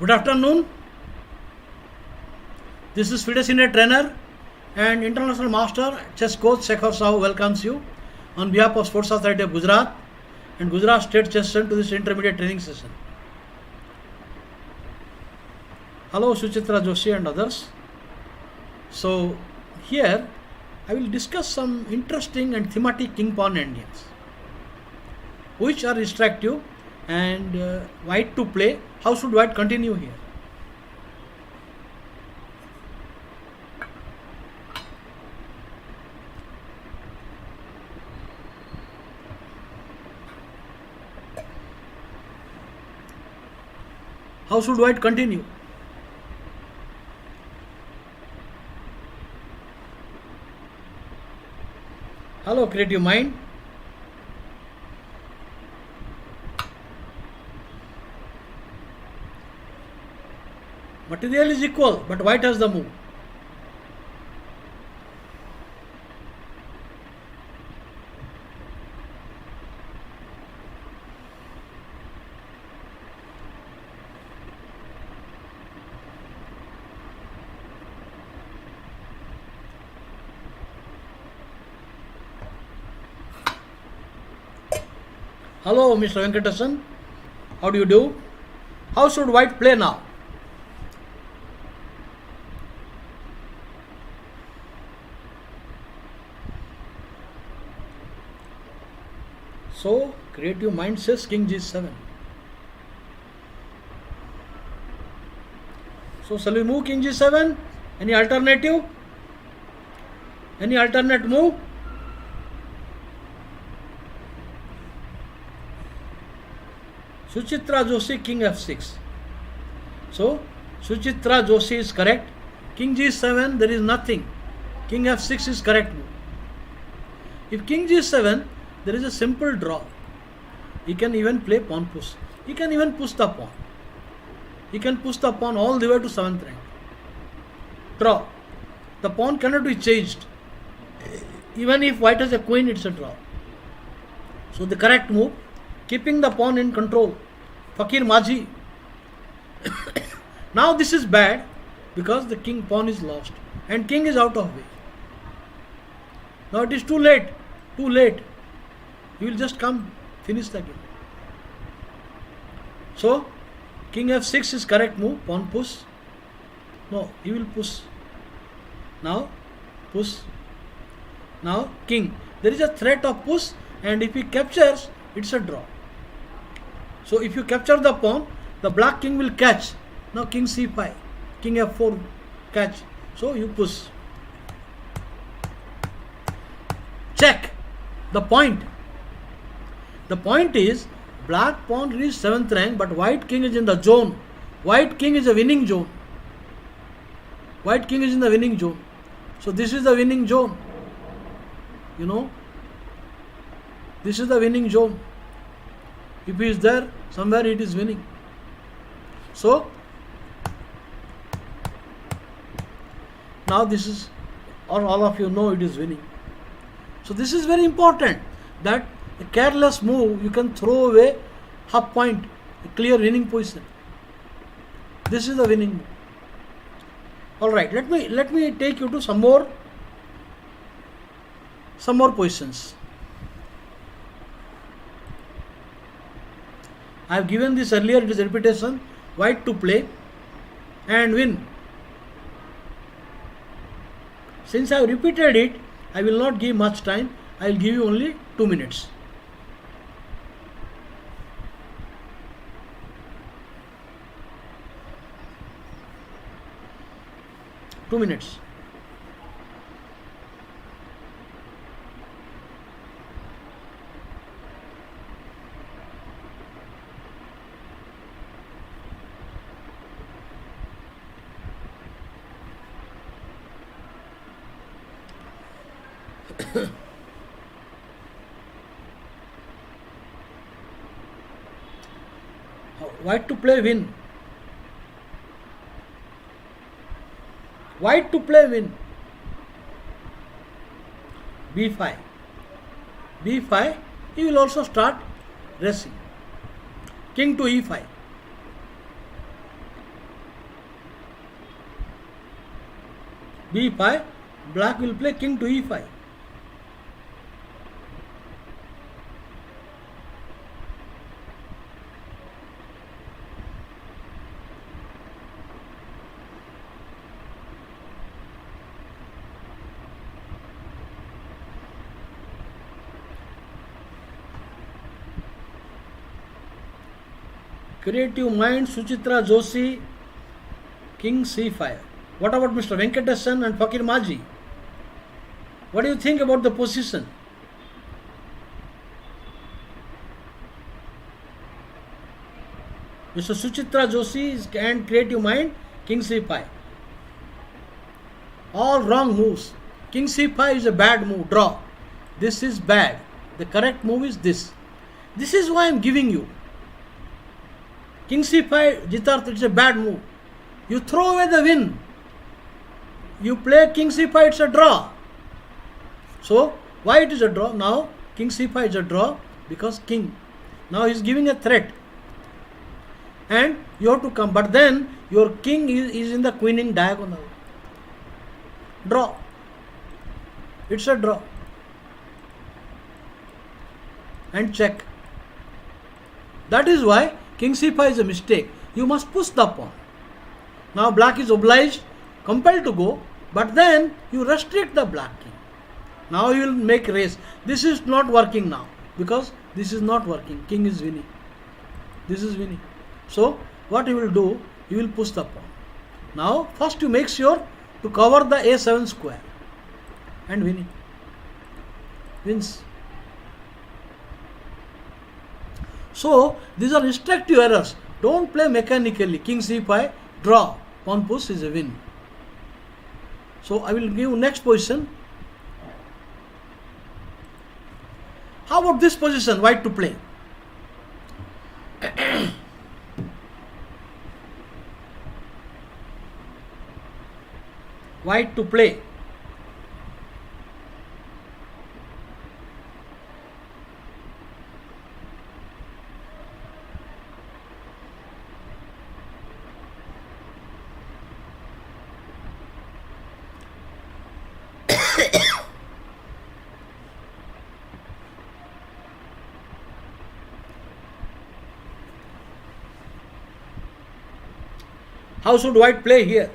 Good afternoon. This is FIDE Senior Trainer and International Master Chess Coach Sekhar Sahu welcomes you on behalf of Sports Authority of Gujarat and Gujarat State Chess Center to this intermediate training session. Hello Suchitra Joshi and others. So here I will discuss some interesting and thematic king pawn endings which are instructive and white to play. How should white continue here? How should white continue? Hello creative mind. Material is equal, but white has the move. Hello Mr. Venkatasan, how do you do? How should white play now? So creative mind says king g7. So shall we move king g7? Any alternative? Any alternate move? Suchitra Joshi king f6. So Suchitra Joshi is correct. King g7 there is nothing. King f6 is correct move. If king g7 there is a simple draw. He can even play pawn push. He can even push the pawn. He can push the pawn all the way to 7th rank. Draw. The pawn cannot be changed. Even if white has a queen, it's a draw. So the correct move, keeping the pawn in control. Fakir Majhi. Now this is bad because the king pawn is lost and king is out of way. Now it is too late. Too late. He will just come, finish the game. So, king f6 is correct move, pawn push. No, he will push. Now, push. Now, king. There is a threat of push and if he captures, it's a draw. So, if you capture the pawn, the black king will catch. Now, king c5, king f4 catch. So, you push. Check. The point. The point is, black pawn reached 7th rank, but white king is in the zone. White king is a winning zone. White king is in the winning zone. So this is the winning zone. You know, this is the winning zone. If he is there, somewhere it is winning. So, now this is, or all of you know it is winning. So this is very important that a careless move, you can throw away half point, a clear winning position. This is the winning move. Alright, let me take you to some more positions. I have given this earlier, it is a repetition. White to play and win. Since I have repeated it, I will not give much time. I will give you only 2 minutes. Two minutes. White to play win. White to play win. b5. b5, he will also start racing. King to e5. b5, black will play king to e5. Creative mind, Suchitra Joshi, king c5. What about Mr. Venkatesan and Fakir Maji? What do you think about the position? Mr. Suchitra Joshi and creative mind, king c5. All wrong moves. King c5 is a bad move, draw. This is bad. The correct move is this. This is why I am giving you. King c5, Jitarth, it's a bad move. You throw away the win. You play king c5, it's a draw. So, why it is a draw? Now, king c5 is a draw because king. Now, he is giving a threat. And you have to come. But then, your king is in the queening diagonal. Draw. It's a draw. And check. That is why king c5 is a mistake. You must push the pawn. Now black is obliged, compelled to go, but then you restrict the black king. Now you will make race. This is not working now because this is not working. King is winning. This is winning. So what you will do, you will push the pawn. Now first you make sure to cover the a7 square and winning. Wins. So these are instructive errors. Don't play mechanically. King c5, draw. Pawn push is a win. So I will give next position. How about this position? White to play. White to play. How should white play here?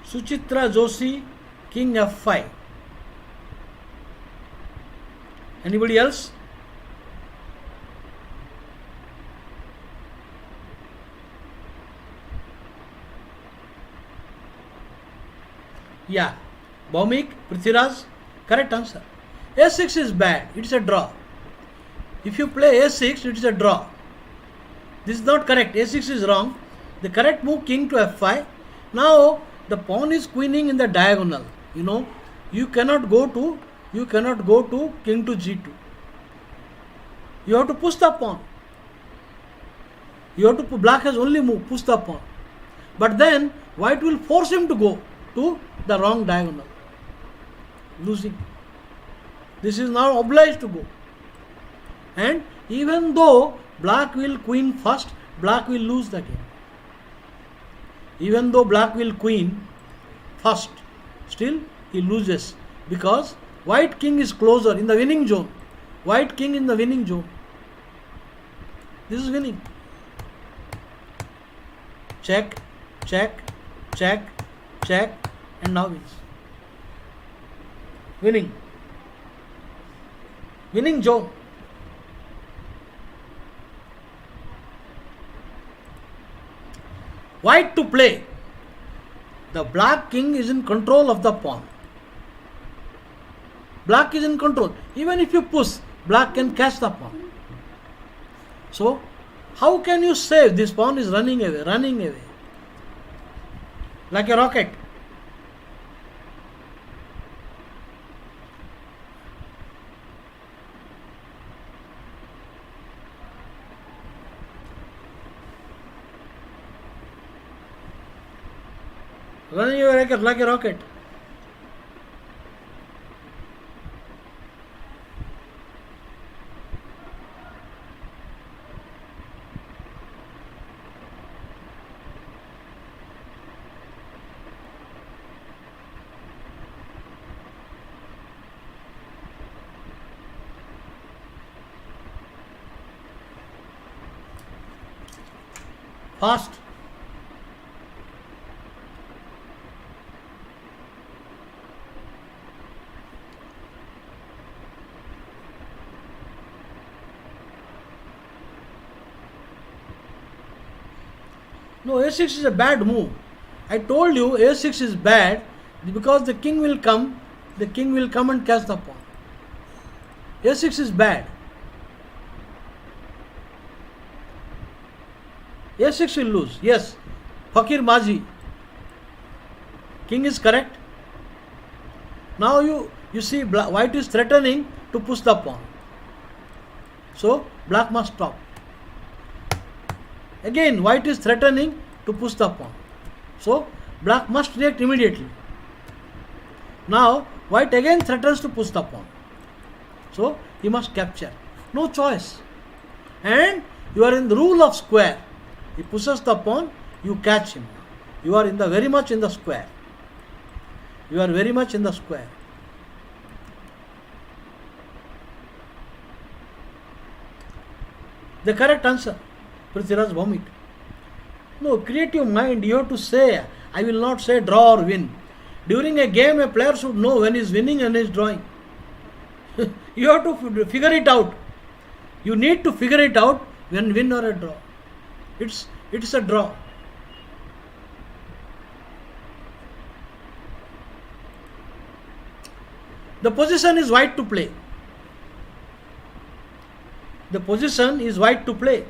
Suchitra Joshi, king f5. Anybody else? Yeah. Bhaumik, Prithviraj, correct answer. a6 is bad. It's a draw. If you play a6, it's a draw. This is not correct. a6 is wrong. The correct move, king to f5. Now the pawn is queening in the diagonal. You cannot go to king to g2. You have to push the pawn. Black has only move, push the pawn. But then white will force him to go to the wrong diagonal. Losing. This is now obliged to go. And even though black will queen first, black will lose the game. Even though black will queen first, still he loses because white king is closer in the winning zone. White king in the winning zone. This is winning. Check, check, check, check, and now wins. Winning. Winning zone. white to play. The black king is in control of the pawn. Black is in control. Even if you push, black can catch the pawn. So, how can you save? This pawn is running away, like a rocket. Running away like a rocket. Fast. No, a6 is a bad move. I told you a6 is bad because the king will come and catch the pawn. a6 is bad. a6 will lose. Yes, Fakir Maji. King is correct. Now you see white is threatening to push the pawn. So black must stop. Again white is threatening to push the pawn. So black must react immediately. Now white again threatens to push the pawn. So he must capture. No choice. And you are in the rule of square. He pushes the pawn, you catch him. You are very much in the square. You are very much in the square. The correct answer, Prithviraj vomit. No, creative mind, you have to say, I will not say draw or win. During a game, a player should know when he is winning and he is drawing. You have to figure it out. You need to figure it out when win or a draw. It's a draw. The position is white to play. The position is white to play.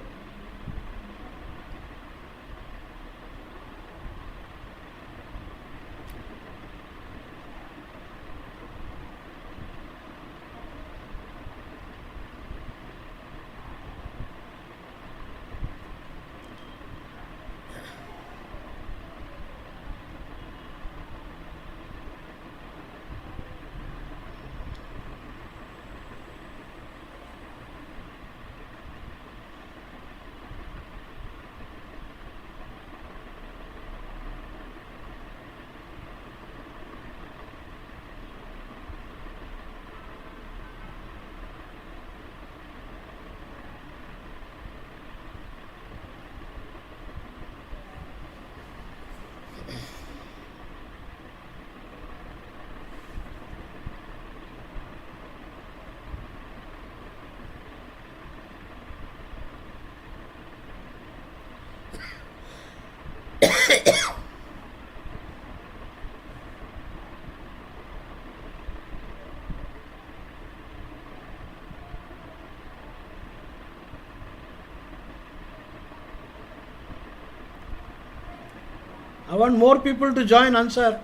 I want more people to join answer.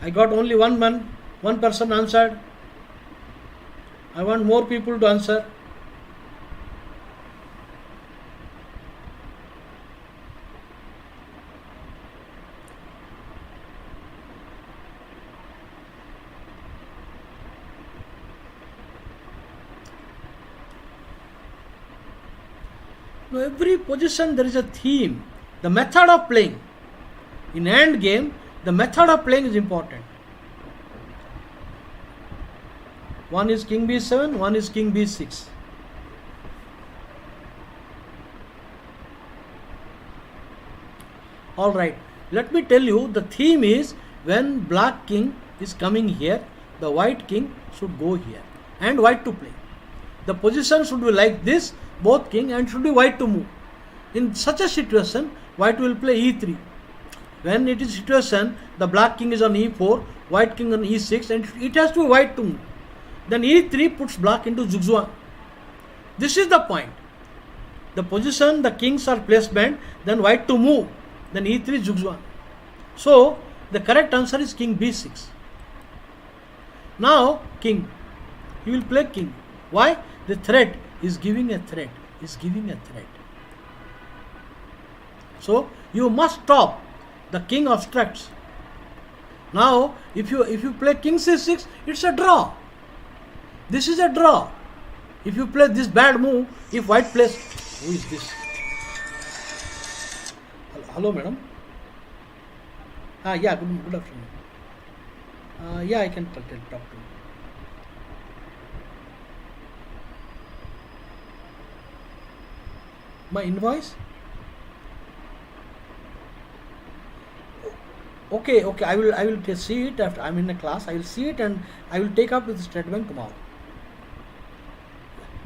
I got only one person answered. I want more people to answer. Now every position there is a theme, the method of playing. In end game, the method of playing is important. One is king b7, one is king b6. Alright, let me tell you, the theme is when black king is coming here, the white king should go here and white to play. The position should be like this, both king, and should be white to move. In such a situation, white will play e3. When it is situation, the black king is on e4, white king on e6, and it has to be white to move. Then e3 puts black into zugzwang. This is the point. The position the kings are placement, then white to move, then e3 zugzwang. So the correct answer is king b6. Now king, he will play king. Why? The threat is giving a threat. Is giving a threat. So you must stop. The king obstructs. Now if you play king c6, it's a draw. This is a draw. If you play this bad move, if white plays, who is this? Hello, madam. Yeah, good afternoon. Yeah, I can talk to you. My invoice? Okay, I will see it after I'm in a class. I will see it and I will take up with the State Bank tomorrow.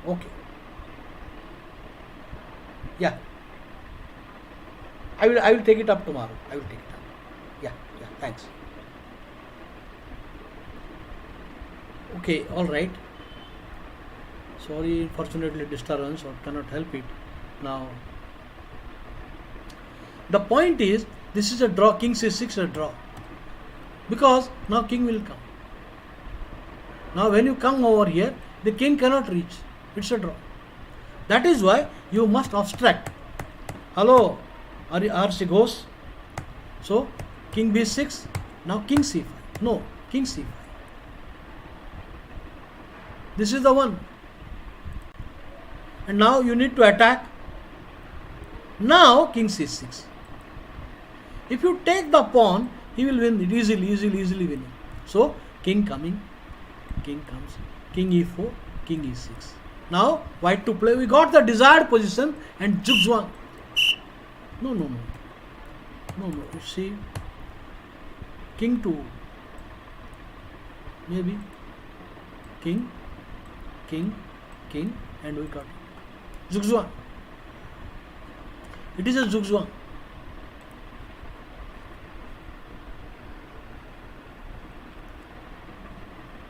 Okay. Yeah. I will take it up tomorrow. I will take it up. Yeah, thanks. Okay, all right. Sorry, fortunately disturbance, or cannot help it. Now the point is, this is a draw. King c6 a draw, because now king will come. Now when you come over here, the king cannot reach. It's a draw. That is why you must obstruct. Hello, RC goes. So king b6. Now king c5. No, king c5. This is the one. And now you need to attack. Now king c6. If you take the pawn, he will win it easily winning. So king coming, king comes, king e4, king e6. Now white to play. We got the desired position and zugzwang. No. You see, king to maybe king, and we got zugzwang. It is a zugzwang.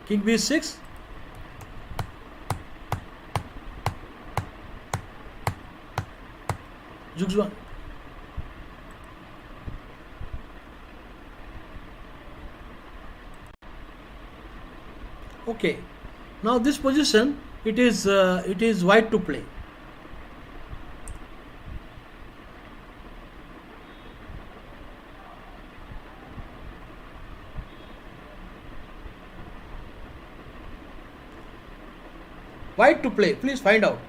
King b6. Zugzwang. Okay. Now this position, it is white to play. White to play. Please find out.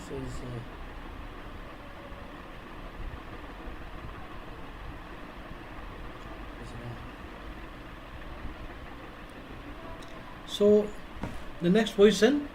Is so the next position,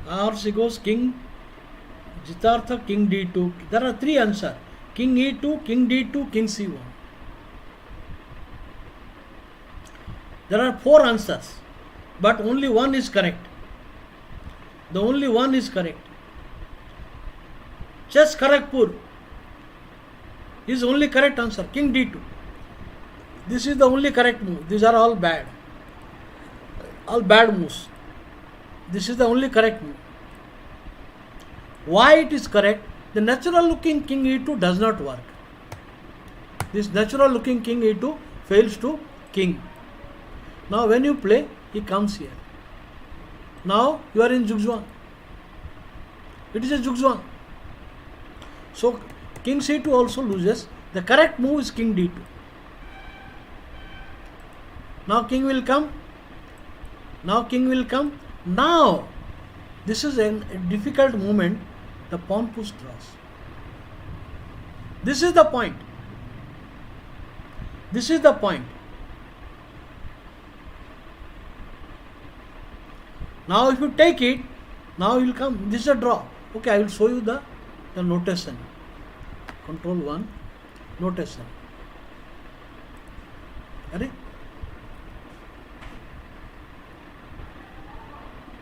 Or she goes king Jitartha, king d2. There are three answers. King e2, king d2, king c1. There are four answers, but only one is correct. The only one is correct. Chess Kharagpur is only correct answer. King d2. This is the only correct move. These are all bad. All bad moves. This is the only correct move. Why it is correct? The natural looking king e2 does not work. This natural looking king e2 fails to king. Now when you play, he comes here. Now you are in zugzwang. It is a zugzwang. So king c2 also loses. The correct move is king d2. Now king will come. Now king will come. Now this is a difficult moment. The pawn push draws. This is the point. This is the point. Now if you take it, now you will come. This is a draw. Okay, I will show you the notation. Control 1, notation. Ready?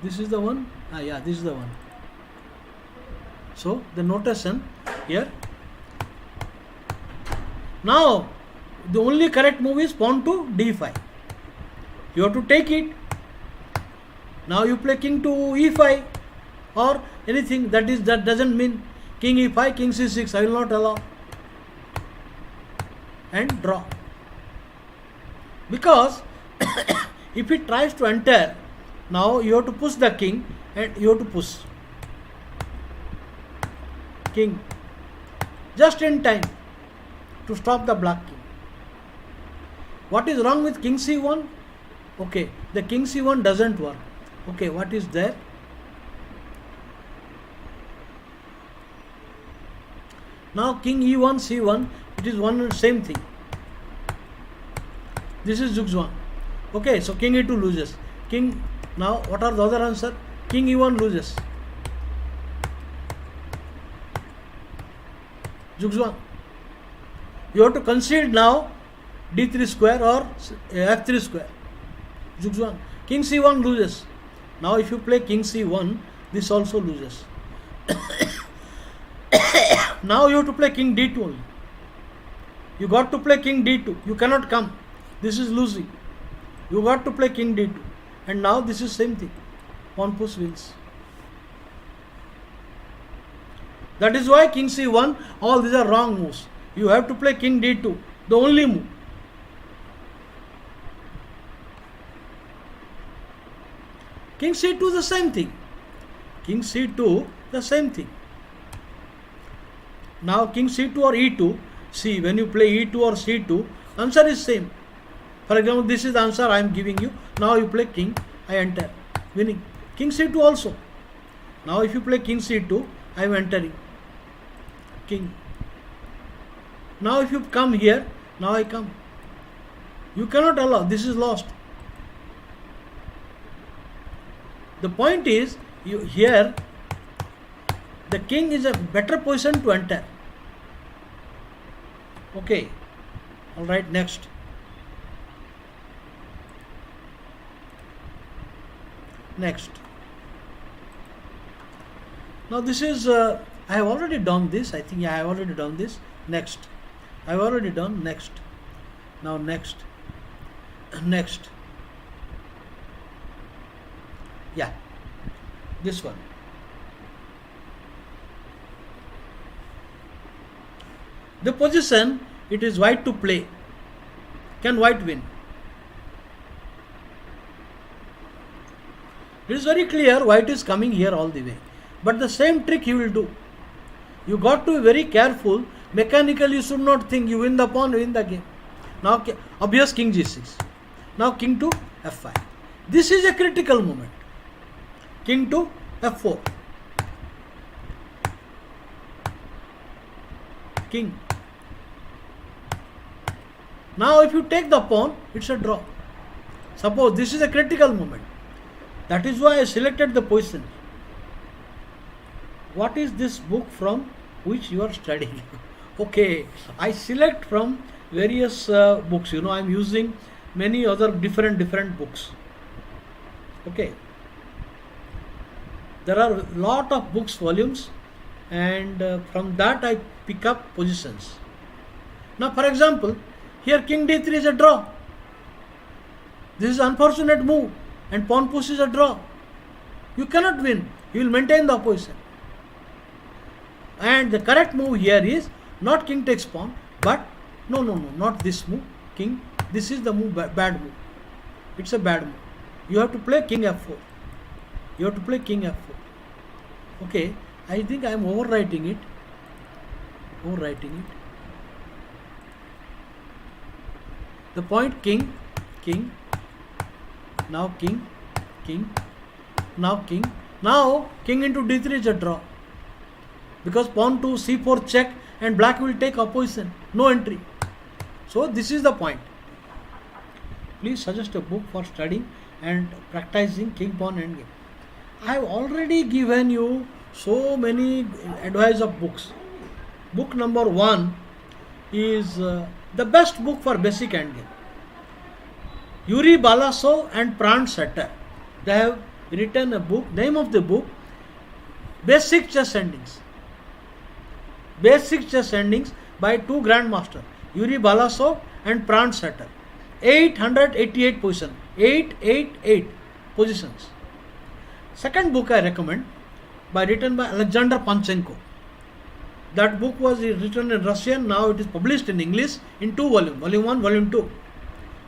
This is the one. Yeah, this is the one. So the notation here. Now the only correct move is pawn to d5. You have to take it. Now you play king to e5 or anything that doesn't mean king e5, king c6. I will not allow. And draw. Because if it tries to enter, now you have to push the king and you have to push. King. Just in time to stop the black king. What is wrong with king c1? Okay, the king c1 doesn't work. Okay, what is there? Now king e1, c1, it is one and same thing. This is zugzwang. Okay, so king e2 loses. King, now what are the other answer? King e1 loses. Zugzwang. You have to concede now d3 square or f3 square. Zugzwang. King c1 loses. Now if you play king c1, this also loses. Now you have to play king d2 only. You got to play king d2. You cannot come. This is losing. You got to play king d2. And now this is same thing. Pawn push wins. That is why king c1, all these are wrong moves. You have to play king d2, the only move. King c2 the same thing. King c2 the same thing. Now king c2 or e2, see when you play e2 or c2, answer is same. For example, this is the answer I am giving you. Now you play king, I enter, winning. King c2 also. Now if you play king c2, I am entering. King. Now if you come here, now I come. You cannot allow, this is lost. The point is, here the king is a better position to enter. Okay. Alright, next. Next. Now this is, I have already done this. I think, yeah, I have already done this. Next. I have already done next. Now next. Next. Yeah. This one. The position, it is white to play. Can white win? It is very clear white is coming here all the way. But the same trick he will do. You got to be very careful. Mechanically you should not think you win the pawn, win the game. Now obvious king g6. Now king to f5. This is a critical moment. King to f4. King. Now if you take the pawn, it's a draw. Suppose this is a critical moment. That is why I selected the position. what is this book from which you are studying? Okay, I select from various books. I am using many other different books. Okay, there are lot of books, volumes, and from that I pick up positions. Now, for example, here King D3 is a draw. This is unfortunate move, and pawn push is a draw. You cannot win. You will maintain the opposition. And the correct move here is not king takes pawn, but no, not this move. King, this is the move, bad move. It's a bad move. You have to play king f4. You have to play king f4. Okay, I think I am overwriting it. The point king, now king, now king. Now king into d3 is a draw. Because pawn to c4 check and black will take opposition. No entry. So this is the point. Please suggest a book for studying and practicing king pawn endgame. I have already given you so many advice of books. Book number 1 is the best book for basic endgame. Yuri Balasov and Pran Sekhar. They have written a book. Name of the book, Basic Chess Endings. Basic Chess Endings by two grandmasters, Yuri Balasov and Pran Sekhar. 888 positions. 888 positions. Second book I recommend, written by Alexander Panchenko. That book was written in Russian. Now it is published in English in 2 volumes. Volume 1, Volume 2.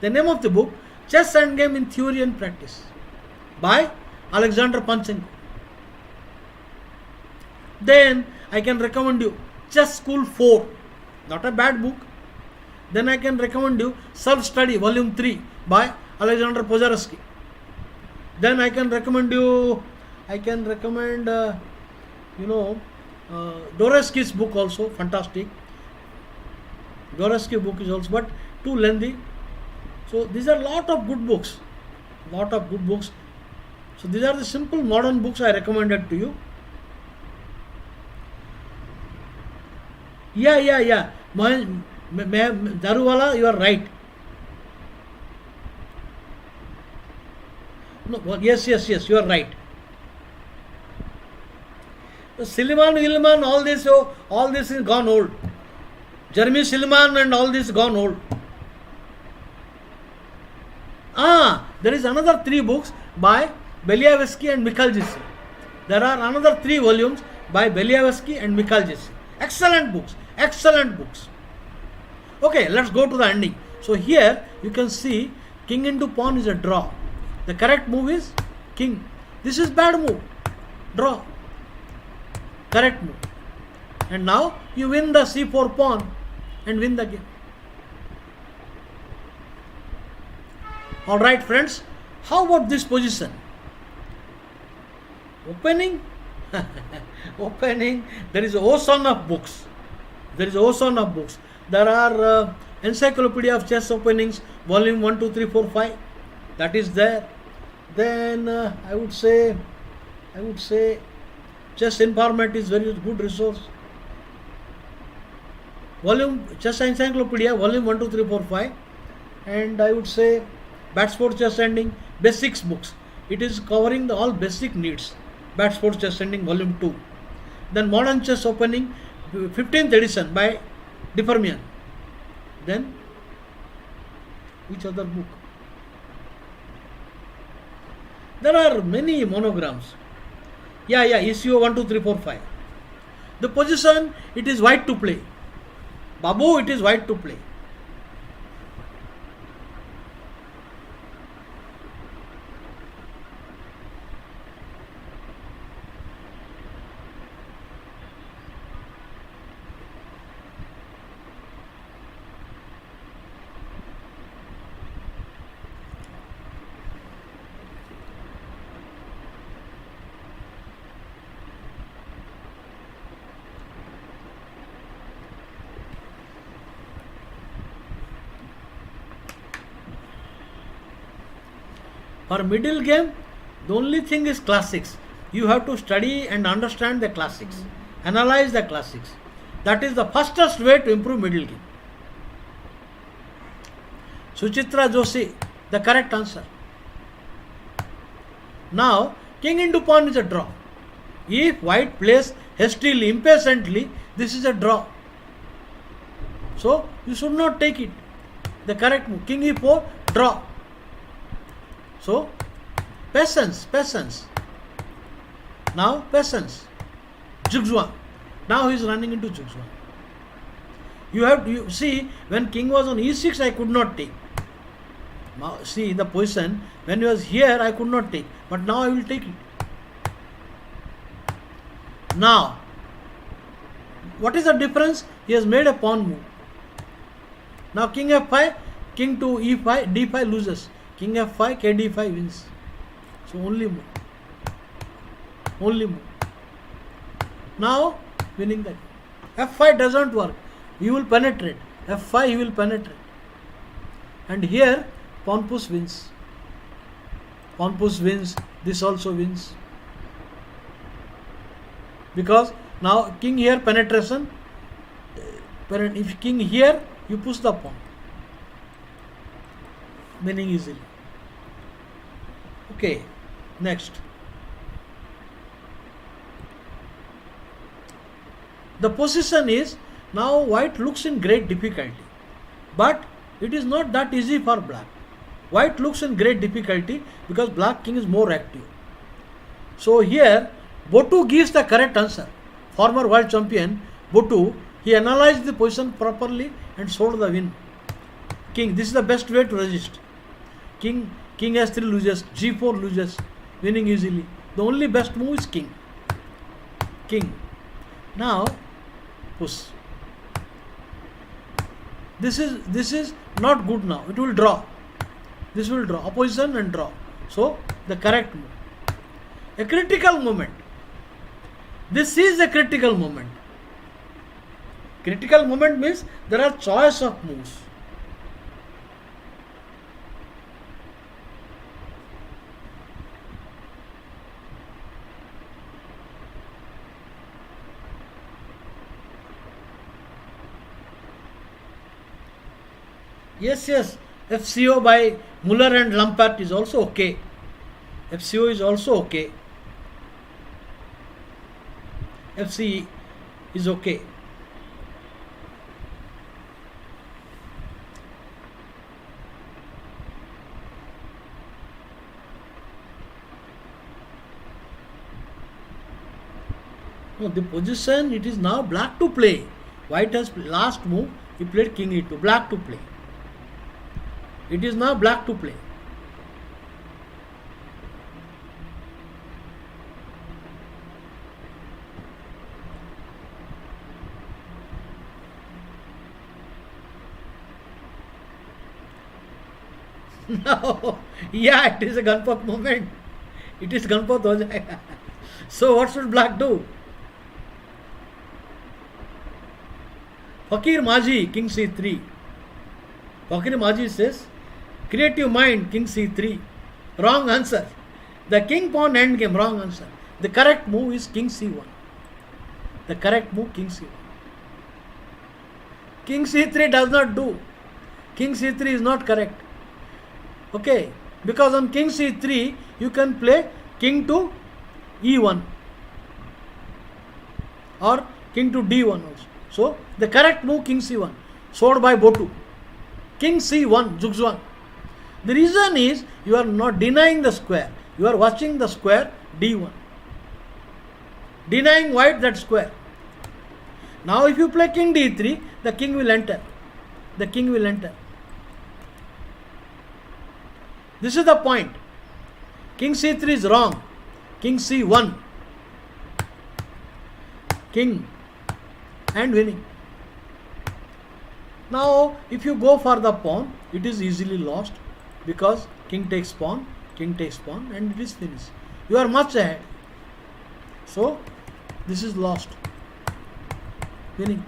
The name of the book, Chess Endgame in Theory and Practice, by Alexander Panchenko. Then I can recommend you Chess School 4, not a bad book. Then I can recommend you Self Study Volume 3 by Alexander Pozharsky. Then I can recommend Dostoevsky's book also, fantastic. Dostoevsky book is also, but too lengthy. So these are lot of good books. So these are the simple modern books I recommended to you. Yeah. Daruwala, you are right. No, yes, you are right. Silliman, Willman, all this is gone old. Jeremy Silliman and all this gone old. There is another 3 books by Beliavsky and Mikhailjic. There are another 3 volumes by Beliavsky and Mikhailjic. Excellent books. Okay, let's go to the ending. So here you can see king into pawn is a draw. The correct move is king. This is bad move. Draw. Correct move. And now you win the c4 pawn and win the game. Alright friends, how about this position? Opening. There is an ocean of books. There are Encyclopedia of Chess Openings, Volume 1, 2, 3, 4, 5. That is there. Then I would say Chess Informant is very good resource. Chess Encyclopedia, Volume 1, 2, 3, 4, 5. And I would say Bat Sports Chess Ending, Basics books. It is covering all basic needs. Bat Sports Chess Ending, Volume 2. Then Modern Chess Opening, 15th edition by Defermian. Then which other book? There are many monograms. ECO 1, 2, 3, 4, 5. The position, it is white to play. Babu, it is white to play. For middle game, the only thing is classics. you have to study and understand the classics, analyze the classics. That is the fastest way to improve middle game. Suchitra Joshi, the correct answer. Now, king into pawn is a draw. If white plays hastily, impatiently, this is a draw. So, you should not take it. The correct move, king e4, draw. So, patience. Now, patience. Zugzwang. Now he is running into Zugzwang. You see, when king was on e6, I could not take. Now, see, in the position, when he was here, I could not take. But now I will take it. Now, what is the difference? He has made a pawn move. Now, king f5, king to e5, d5 loses. King f5, kd5 wins. So, only move. Now, winning that. f5 doesn't work. You will penetrate. f5 you will penetrate. And here, pawn push wins. This also wins. Because now king here, penetration. If king here, you push the pawn. Winning easily. Okay, next. The position is, now white looks in great difficulty. But it is not that easy for black. White looks in great difficulty because black king is more active. So here, Botu gives the correct answer. Former world champion, Botu, he analyzed the position properly and showed the win. King, this is the best way to resist. King s3 loses, g4 loses, winning easily. The only best move is king. Now, push. This is not good now. It will draw. This will draw. Opposition and draw. So, the correct move. A critical moment. This is a critical moment. Critical moment means there are choice of moves. Yes. FCO by Muller and Lampert is also okay. FCO is also okay. FCE is okay. No, the position, it is now black to play. White has last move, he played king e2, black to play. It is now black to play. No, yeah, it is a gunpowder moment. It is gunpowder ho jayega. So what should black do? Fakir Maji, king c3. Fakir Maji says, creative mind, king c3. Wrong answer. The king pawn endgame, wrong answer. The correct move is king c1. The correct move, king c1. King c3 does not do. King c3 is not correct. Okay, because on king c3, you can play king to e1 or king to d1 also. So, the correct move, king c1, showed by Botu. King c1, Zugzwang. The reason is, you are not denying the square. You are watching the square d1. Denying white that square. Now, if you play king d3, the king will enter. The king will enter. This is the point. King c3 is wrong. King c1. King and winning. Now, if you go for the pawn, it is easily lost because king takes pawn, and it is finished. You are much ahead. So, this is lost. Winning.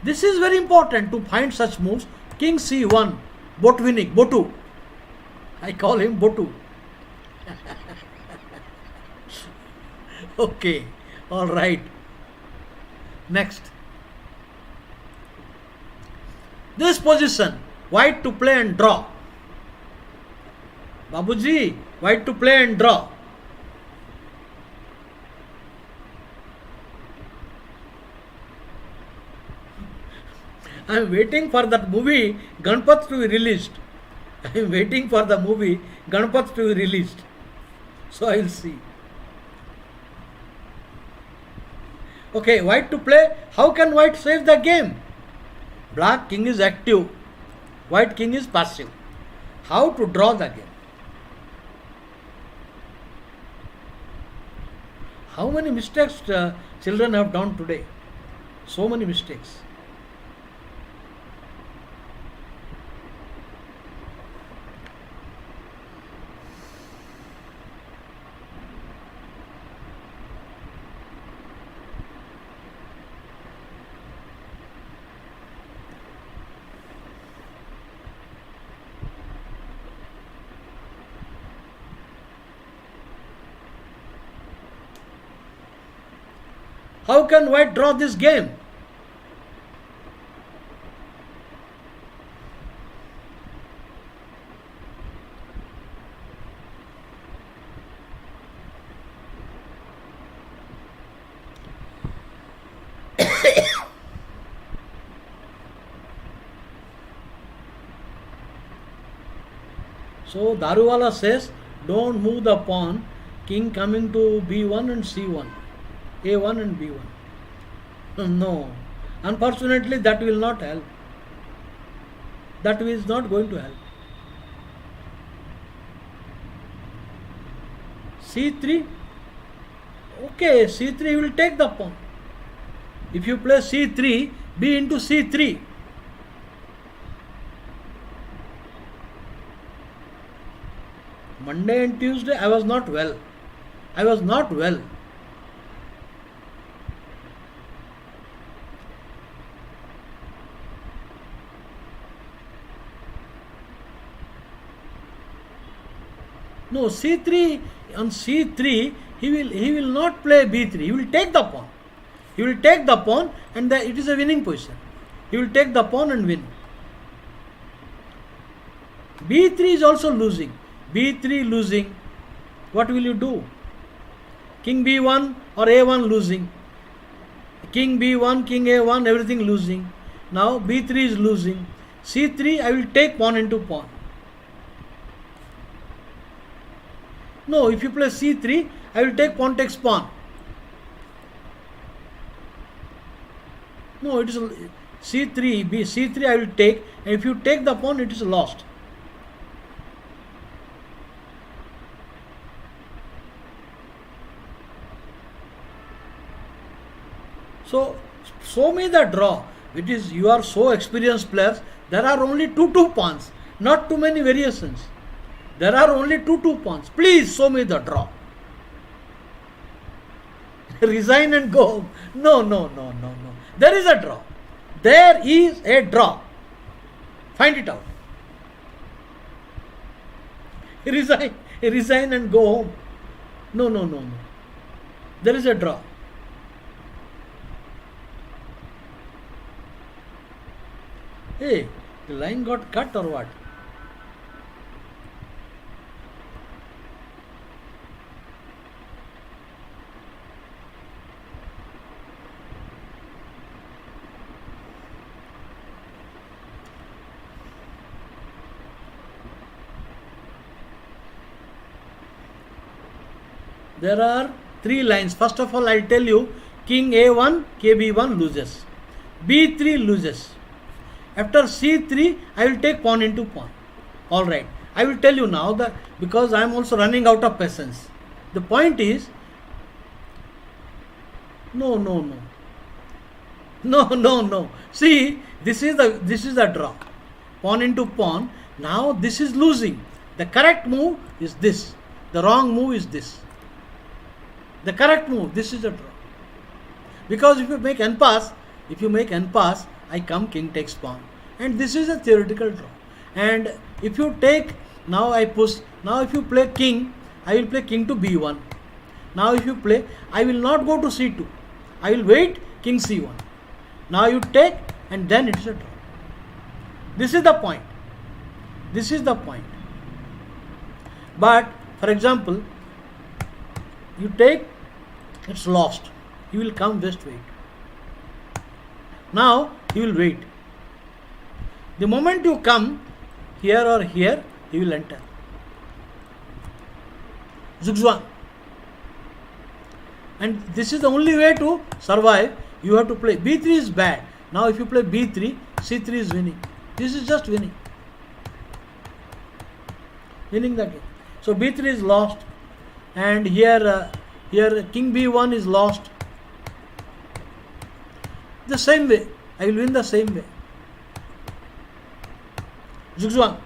This is very important to find such moves. King c1, Botu. I call him Botu. Okay, all right. Next, this position, white to play and draw. Babuji, white to play and draw. I am waiting for that movie Ganpat to be released. I am waiting for the movie Ganpat to be released. So I will see. Okay, white to play. How can white save the game? Black king is active. White king is passive. How to draw the game? How many mistakes children have done today? So many mistakes. How can white draw this game? So Daruwala says, don't move the pawn, king coming to b1 and c1, a1 and b1. No, unfortunately that will not help. That is not going to help. c3, okay, c3 will take the pawn. If you play c3, b into c3. Monday and Tuesday I was not well. I was not well. No, c3, on c3 he will not play b3. He will take the pawn. He will take the pawn and it is a winning position. He will take the pawn and win. b3 is also losing. b3 losing. What will you do? King b1 or a1 losing. King b1, king a1, everything losing. Now b3 is losing. c3 I will take pawn into pawn. No, if you play c3, I will take pawn takes pawn. No, it is c3, c3 I will take, and if you take the pawn, it is lost. So, show me the draw, which is you are so experienced players. There are only two pawns, not too many variations. There are only two pawns. Please show me the draw. Resign and go home. No. There is a draw. There is a draw. Find it out. Resign and go home. No. There is a draw. Hey, the line got cut or what? There are three lines. First of all, I will tell you, king a1, kb1 loses. b3 loses. After c3, I will take pawn into pawn. Alright. I will tell you now that because I am also running out of patience. The point is, no. See, this is the draw. Pawn into pawn. Now this is losing. The correct move is this. The wrong move is this. The correct move, this is the draw. Because if you make n pass, I come king takes pawn. And this is a theoretical draw. And if you take, now I push, now if you play king, I will play king to b1. Now if you play, I will not go to c2. I will wait king c1. Now you take and then it's a draw. This is the point. This is the point. But for example, you take, it's lost. He will come just wait. Now he will wait. The moment you come here or here, he will enter. Zugzwang. And this is the only way to survive. You have to play. b3 is bad. Now if you play b3, c3 is winning. This is just winning. Winning the game. So b3 is lost. And here king b1 is lost. The same way. I will win the same way. Zugzwang.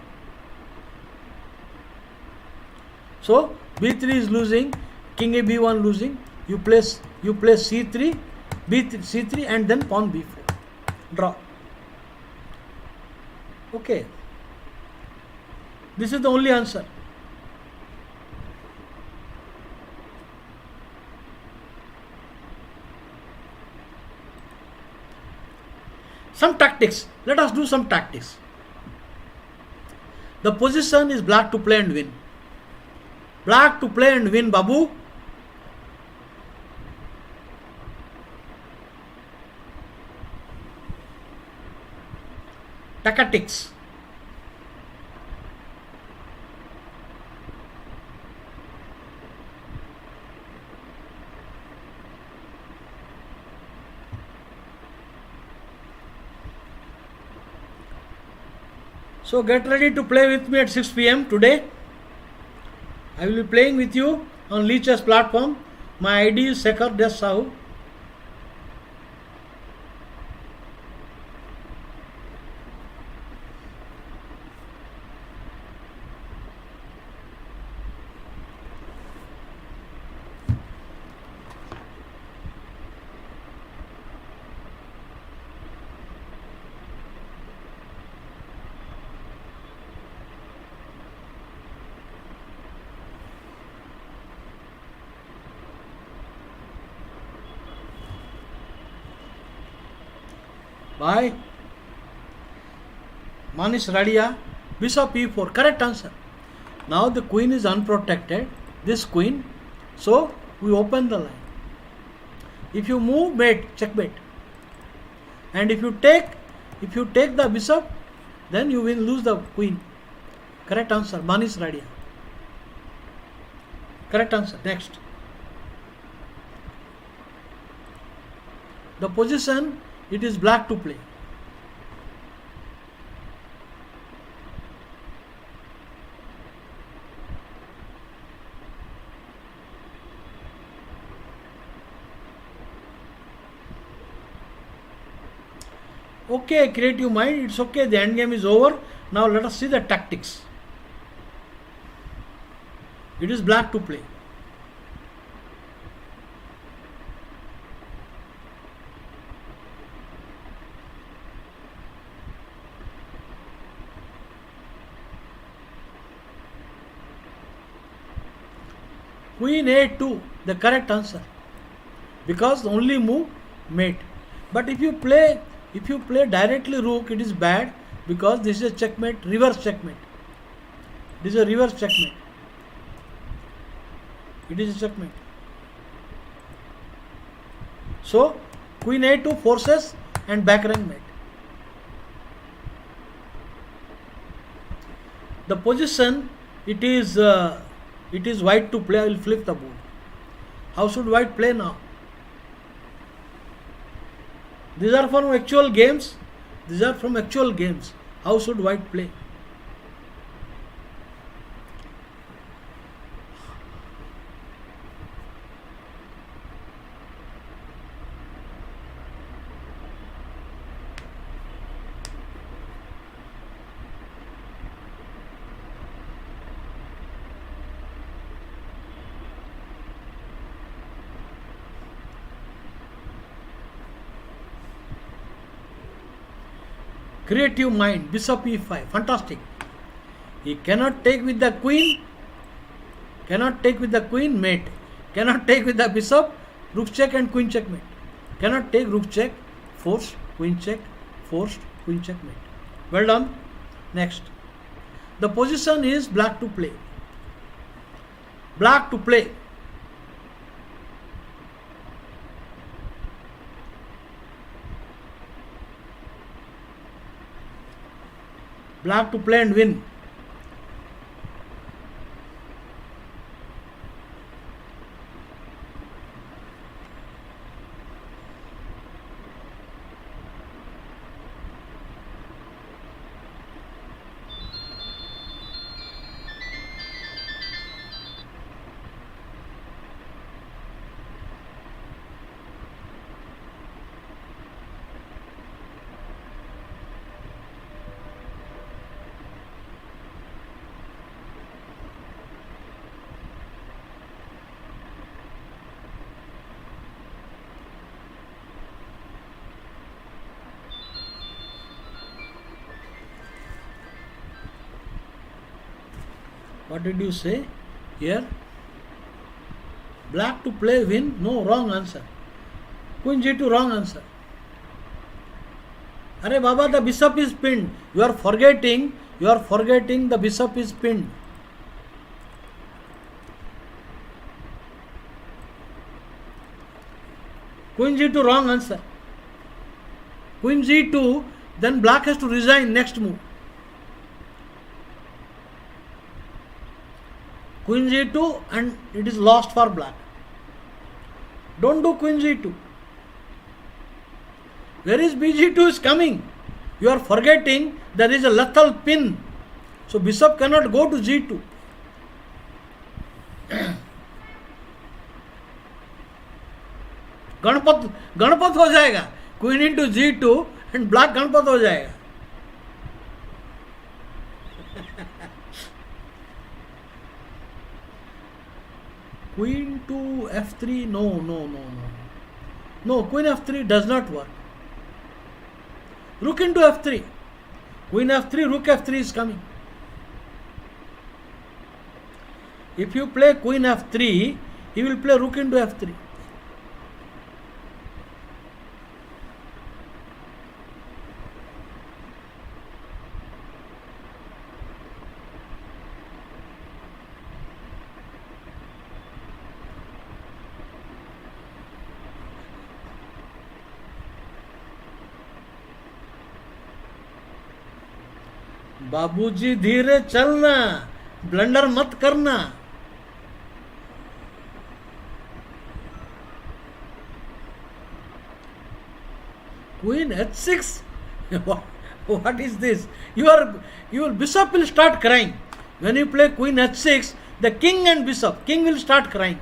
So b3 is losing, king a b1 losing. You play c3, b3, c3 and then pawn b4. Draw. Okay. This is the only answer. Some tactics. Let us do some tactics. The position is black to play and win. Black to play and win, Babu. Tactics. So get ready to play with me at 6 p.m. today. I will be playing with you on Lee Chess platform. My ID is Sekhar Sahu. Bye. Manish Radia, bishop e4, correct answer. Now the queen is unprotected, this queen, so we open the line. If you move, mate, checkmate. And if you take the bishop, then you will lose the queen. Correct answer, Manish Radia. Correct answer. Next. The position, it is black to play. Okay, creative mind, it's okay, the end game is over. Now let us see the tactics. It is black to play. Queen a2, the correct answer, because the only move mate. But if you play directly rook, it is bad, because this is a checkmate, reverse checkmate. This is a reverse checkmate. It is a checkmate. So queen a2 forces and back rank mate. The position, it is white to play. I will flip the board. How should white play now? These are from actual games. How should white play? Creative mind, bishop e5, fantastic. He cannot take with the queen, mate. Cannot take with the bishop, rook check and queen checkmate. Cannot take rook check, forced, queen check, forced, queen checkmate. Well done. Next. The position is black to play. Black to play. Black to play and win. What did you say here? Black to play, win? No, wrong answer. Queen g2, wrong answer. Arey Baba, the bishop is pinned. You are forgetting the bishop is pinned. Queen g2, wrong answer. Queen g2, then black has to resign next move. Queen g2 and it is lost for black. Don't do queen g2. Where is bg2 is coming? You are forgetting there is a lethal pin. So bishop cannot go to g2. Ganpat हो जाएगा. Queen into g2 and black Ganpat हो जाएगा. Queen to f3, no, queen f3 does not work. Rook into f3, queen f3, rook f3 is coming. If you play queen f3, he will play rook into f3. बाबूजी धीरे चलना, blunder मत करना. Queen h6. What is this? Your bishop will start crying. When you play queen h6, the king and bishop, king will start crying.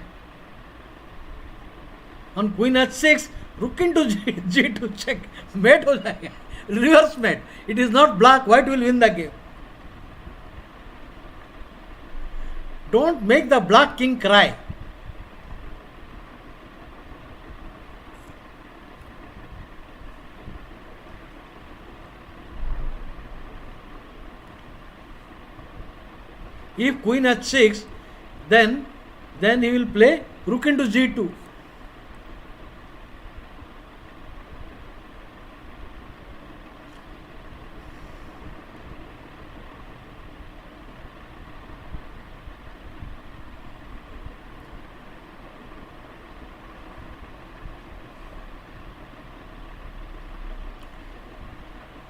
On queen h6, rook into g2 check, mate हो जाएगा. Reverse mate. It is not black. White will win the game. Don't make the black king cry. If queen h6, then he will play rook into g2.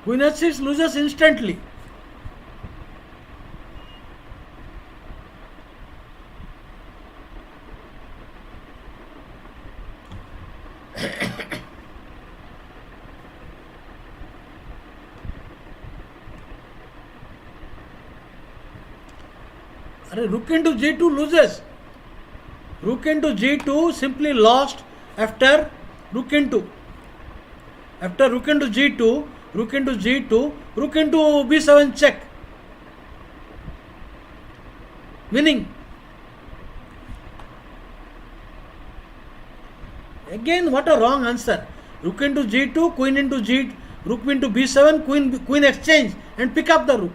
Queen h6 loses instantly. Rook into g2 loses. Rook into g2 simply lost after rook into. After rook into g2, rook into g2, rook into b7 check. Winning. Again, what a wrong answer. Rook into g2, queen into g, rook into b7, queen exchange and pick up the rook.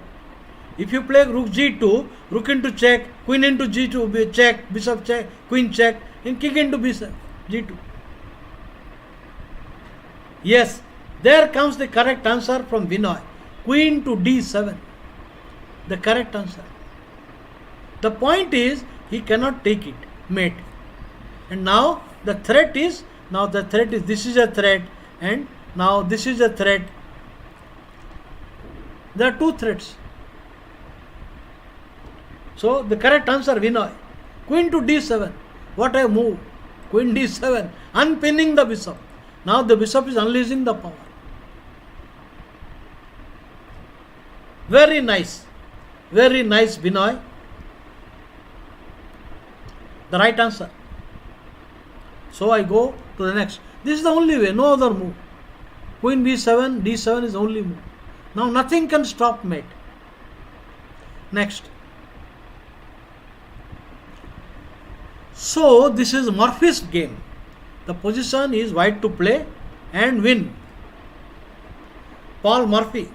If you play rook g2, rook into check, queen into g2 check, bishop check, queen check and king into b7, g2. Yes, there comes the correct answer from Vinay. Queen to d7. The correct answer. The point is, he cannot take it, mate. And now the threat is, this is a threat, and now this is a threat. There are two threats. So the correct answer, Vinay. Queen to d7. What a move. Queen d7. Unpinning the bishop. Now the bishop is unleashing the power. Very nice. Very nice, Vinay. The right answer. So I go to the next. This is the only way, no other move. Queen b7, d7 is the only move. Now nothing can stop mate. Next. So this is Murphy's game. The position is white to play and win. Paul Murphy.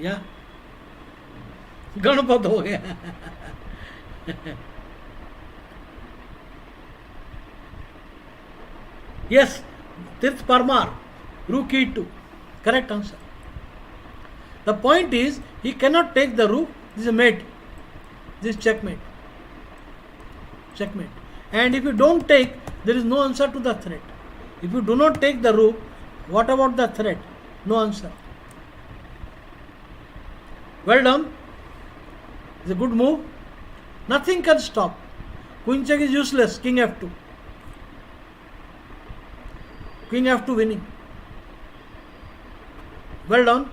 या गणपत हो गया. Yes, Tirth Parmar, rook e2. Correct answer. The point is, he cannot take the rook. This is a mate. This is checkmate. Checkmate. And if you don't take, there is no answer to the threat. If you do not take the rook, what about the threat? No answer. Well done. It's a good move. Nothing can stop. Queen check is useless. King f2. King f2 winning. Well done.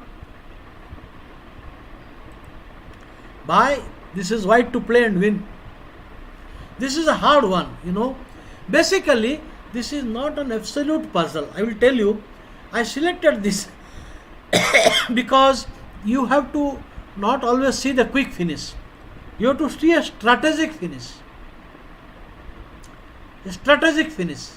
Bye. This is white to play and win. This is a hard one, you know. Basically, this is not an absolute puzzle. I will tell you, I selected this because you have to not always see the quick finish. You have to see a strategic finish. A strategic finish.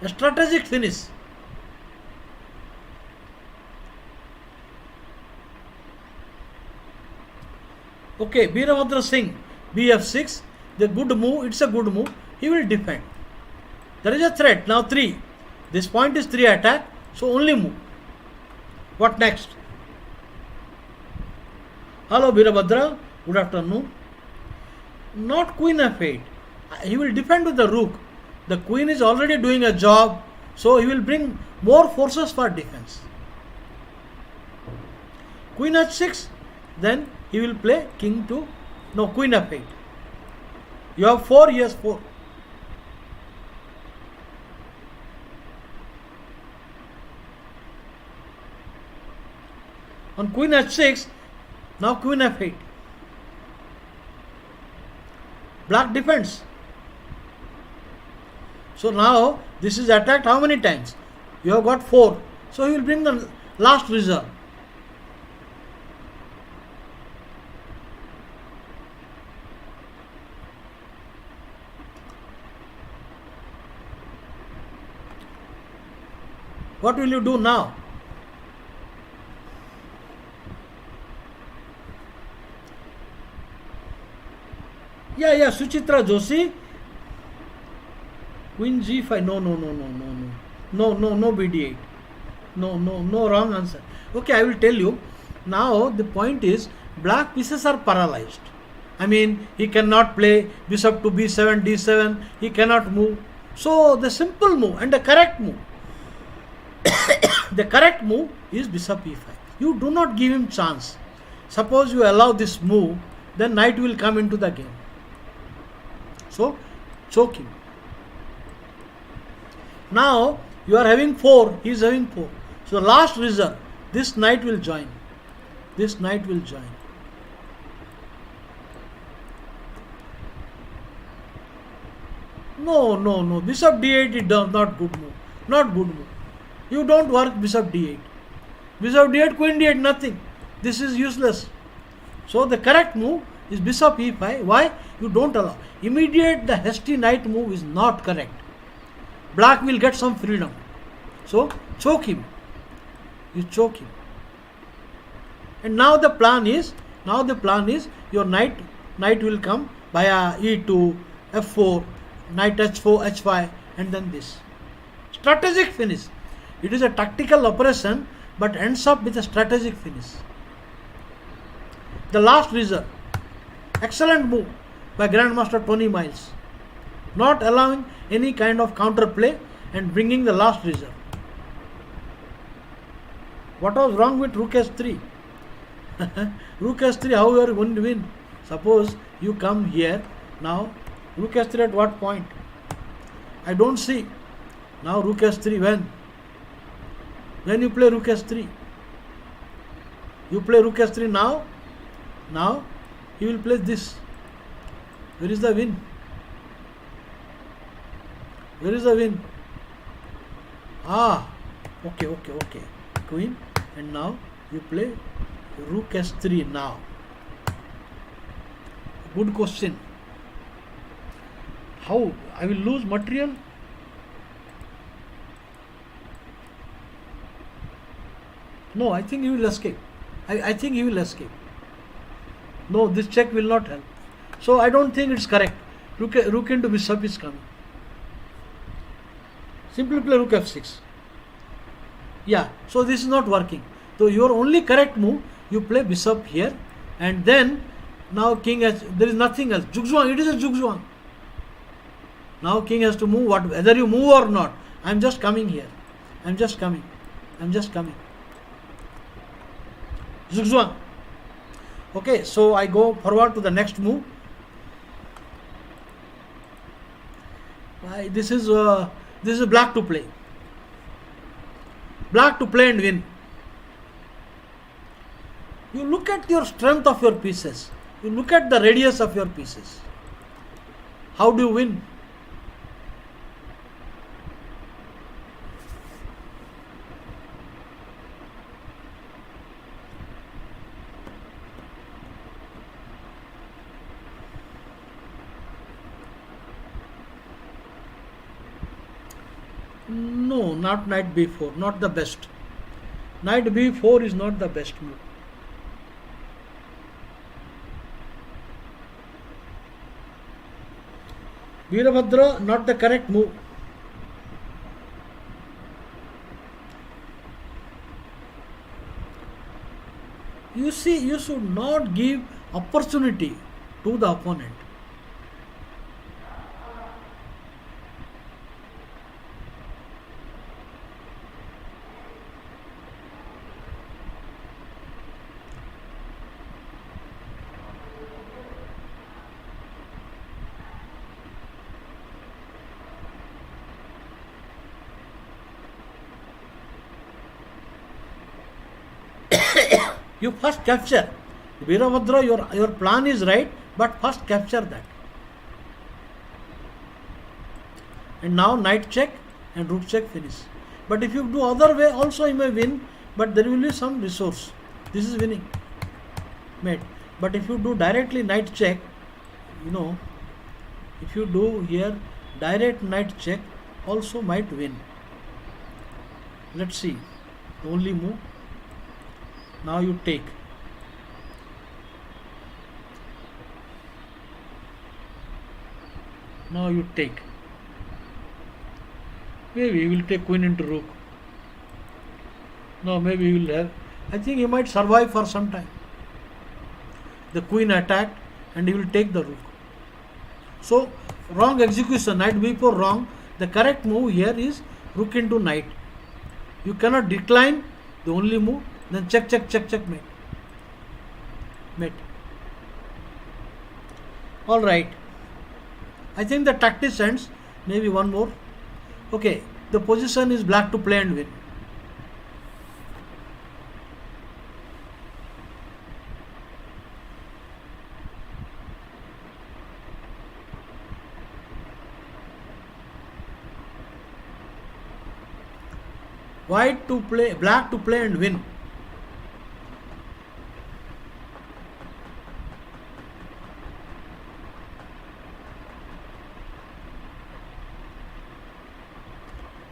A strategic finish. Okay, Veerabhadra Singh, bf6, the good move, it's a good move, he will defend. There is a threat, now 3. This point is 3 attack, so only move. What next? Hello Veerabhadra, good afternoon. Not queen f8, he will defend with the rook. The queen is already doing a job, so he will bring more forces for defense. Queen h6, then he will play king to, no, queen f8. You have 4, he has 4. On queen h6, now queen f8. Black defends. So now this is attacked how many times? You have got 4. So he will bring the last reserve. What will you do now? Yeah, Suchitra Joshi. Queen g5, no bd8, no wrong answer. Okay, I will tell you. Now the point is, black pieces are paralyzed. I mean, he cannot play bishop to b7, d7, he cannot move. So the simple move and the correct move, the correct move is bishop e5. You do not give him chance. Suppose you allow this move, then knight will come into the game. So choke him. Now you are having 4, he is having 4. So last reserve, this knight will join. This knight will join. No. Bishop d8 is not good move. Not good move. You don't work bishop d8. Bishop d8, queen d8, nothing. This is useless. So the correct move is bishop e5. Why? You don't allow. Immediate the hasty knight move is not correct. Black will get some freedom. So choke him. You choke him. And now the plan is your knight will come via e2, f4, knight h4, h5, and then this. Strategic finish. It is a tactical operation, but ends up with a strategic finish. The last reserve. Excellent move by Grandmaster Tony Miles. Not allowing any kind of counterplay and bringing the last reserve. What was wrong with rook s3? Rook s3, how you are going to win? Suppose you come here. Now rook s3 at what point? I don't see. Now rook s3 when? When you play rook s3? You play rook s3 now? Now he will play this. Where is the win? Where is the win? Okay. Queen, and now you play rook s3 now. Good question. How I will lose material? No, I think he will escape. I think he will escape. No, this check will not help. So I don't think it's correct. Rook into bishop is coming. Simply play rook f6. Yeah, so this is not working. So your only correct move, you play bishop here, and then now king has, there is nothing else. Zugzwang, it is a zugzwang. Now king has to move, whether you move or not. I am just coming here. I am just coming. Zugzwang. Okay, so I go forward to the next move. This is black to play. Black to play and win. You look at your strength of your pieces. You look at the radius of your pieces. How do you win? No, not knight b4, not the best. Knight b4 is not the best move. Veerabhadra, not the correct move. You see, you should not give opportunity to the opponent. You first capture. Veerabhadra, your plan is right, but first capture that. And now knight check and rook check finish. But if you do other way, also you may win, but there will be some resource. This is winning. Mate. But if you do directly knight check, if you do here direct knight check, also might win. Let's see. The only move. Now you take. Now you take. Maybe he will take queen into rook. No, maybe he will have. I think he might survive for some time. The queen attacked and he will take the rook. So wrong execution, knight b4 wrong. The correct move here is rook into knight. You cannot decline the only move, then check, check, check, check, mate. Mate. Alright. I think the tactics ends. Maybe one more. Okay. The position is black to play and win. White to play, black to play and win.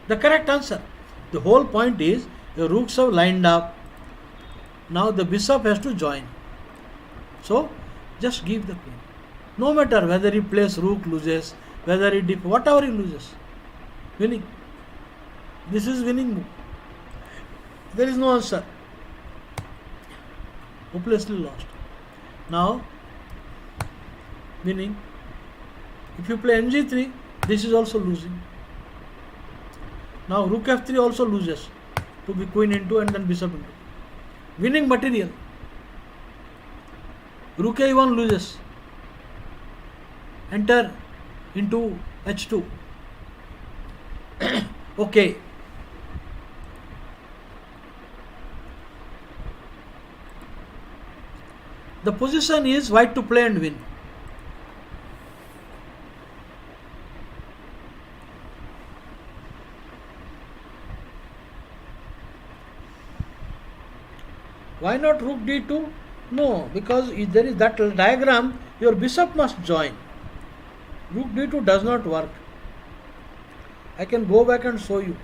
The correct answer. The whole point is the rooks have lined up. Now the bishop has to join. So just give the queen. No matter whether he plays rook, loses, whether he whatever he loses, winning. This is winning move. There is no answer. Hopelessly lost. Now winning. If you play mg3, this is also losing. Now rook f3 also loses to be queen into and then bishop into. Winning material. Rook a1 loses. Enter into h2. Okay. The position is white to play and win. Why not rook d2? No, because if there is that diagram, your bishop must join. Rook d2 does not work. I can go back and show you.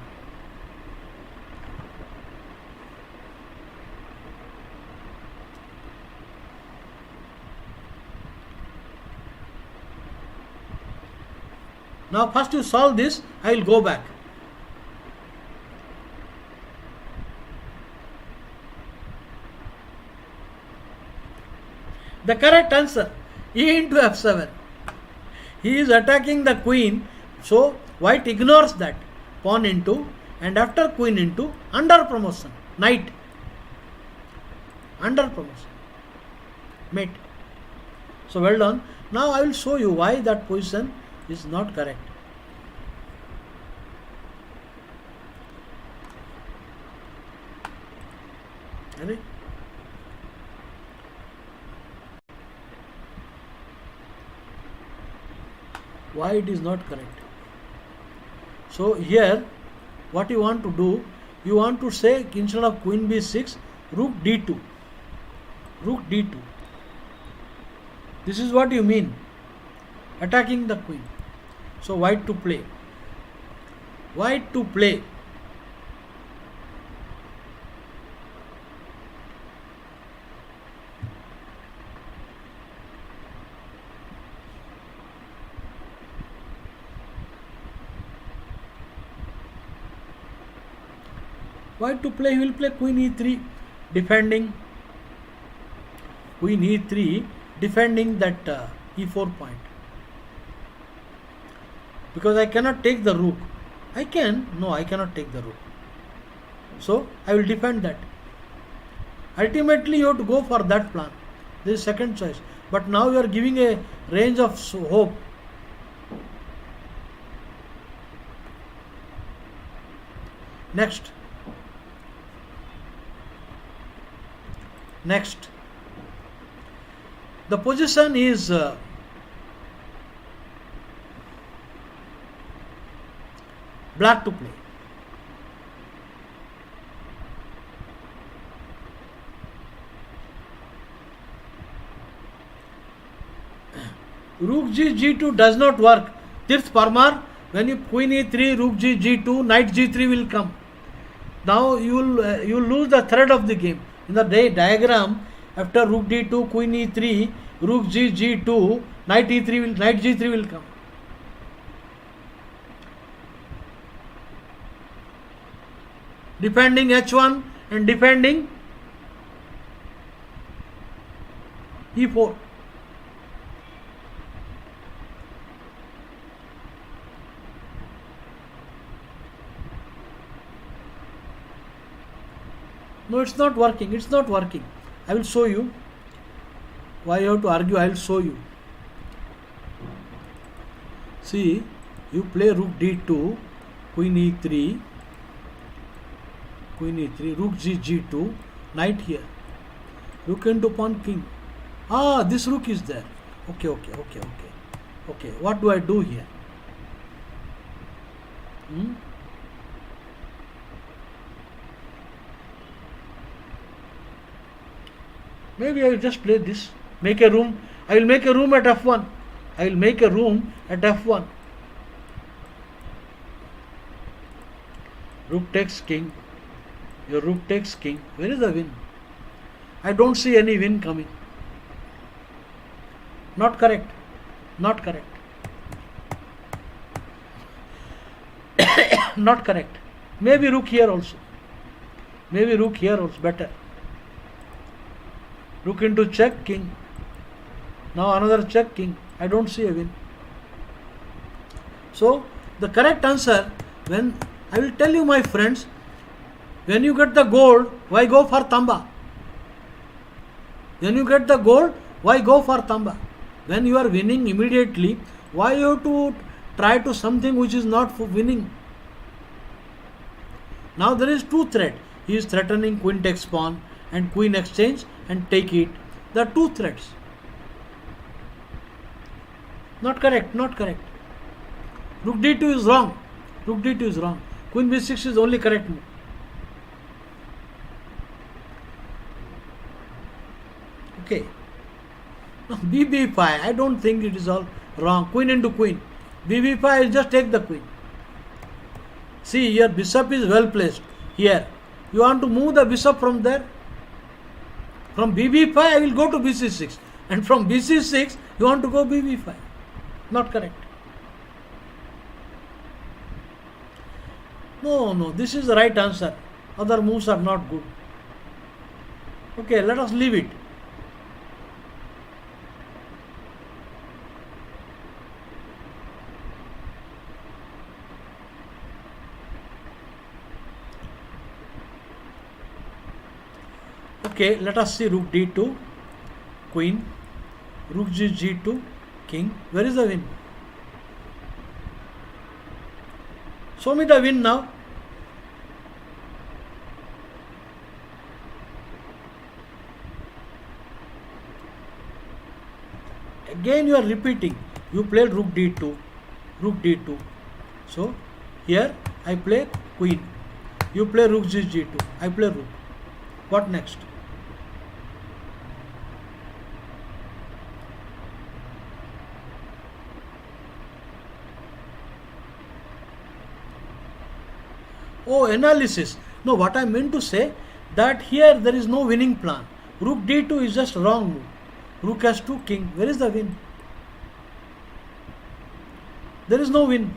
Now first you solve this, I will go back. The correct answer, e into f7. He is attacking the queen, so white ignores that. Pawn into, and after queen into, under promotion, knight. Under promotion. Mate. So well done. Now I will show you why that position is not correct. Ready? Why it is not correct? So here what you want to do, you want to say instead of queen b6, rook d2. Rook d2. This is what you mean, attacking the queen. So white to play. White to play. White to play, he will play queen e3, defending. Queen e3, defending that e4 point. Because I cannot take the rook. I can? No, I cannot take the rook. So I will defend that. Ultimately you have to go for that plan. This is second choice. But now you are giving a range of hope. Next. Next. The position is black to play. Rook g g2 does not work. Tirth Parmar, when you queen e3, rook g g2, knight g3 will come. Now you will lose the thread of the game. In the diagram, after rook d2, queen e3, rook g g2, knight g3 will come. Defending h1 and defending e4. No, it's not working. It's not working. I will show you. Why you have to argue? I will show you. See, you play rook d2, queen e3, rook g2, knight here. Rook into pawn king. Ah, this rook is there. Okay. What do I do here? Maybe I will just play this. Make a room. I will make a room at f1. Rook takes king. Your rook takes king. Where is the win? I don't see any win coming. Not correct. Not correct. Maybe rook here also. Better. Rook into check, king. Now another check, king. I don't see a win. So the correct answer, when I will tell you, my friends, when you get the gold, why go for tamba? When you get the gold, why go for tamba? When you are winning immediately, why you have to try to something which is not for winning? Now there is two threat. He is threatening queen takes pawn and queen exchange and take it. There are two threats. Not correct. Rook d2 is wrong. Queen b6 is only correct move. Okay. Now bb5, I don't think it is all wrong. Queen into queen. bb5, I will just take the queen. See, your bishop is well placed here. You want to move the bishop from there? From bb5, I will go to bc6. And from bc6, you want to go bb5. Not correct. No, this is the right answer. Other moves are not good. Okay, let us leave it. Okay, let us see rook d2, queen, rook g2, king. Where is the win? Show me the win now. Again you are repeating. You played rook d2. So here I play queen. You play rook g2. I play rook. What next? Oh, analysis. No, what I meant to say, that here there is no winning plan. Rook d2 is just wrong move. Rook has 2 king. Where is the win? There is no win.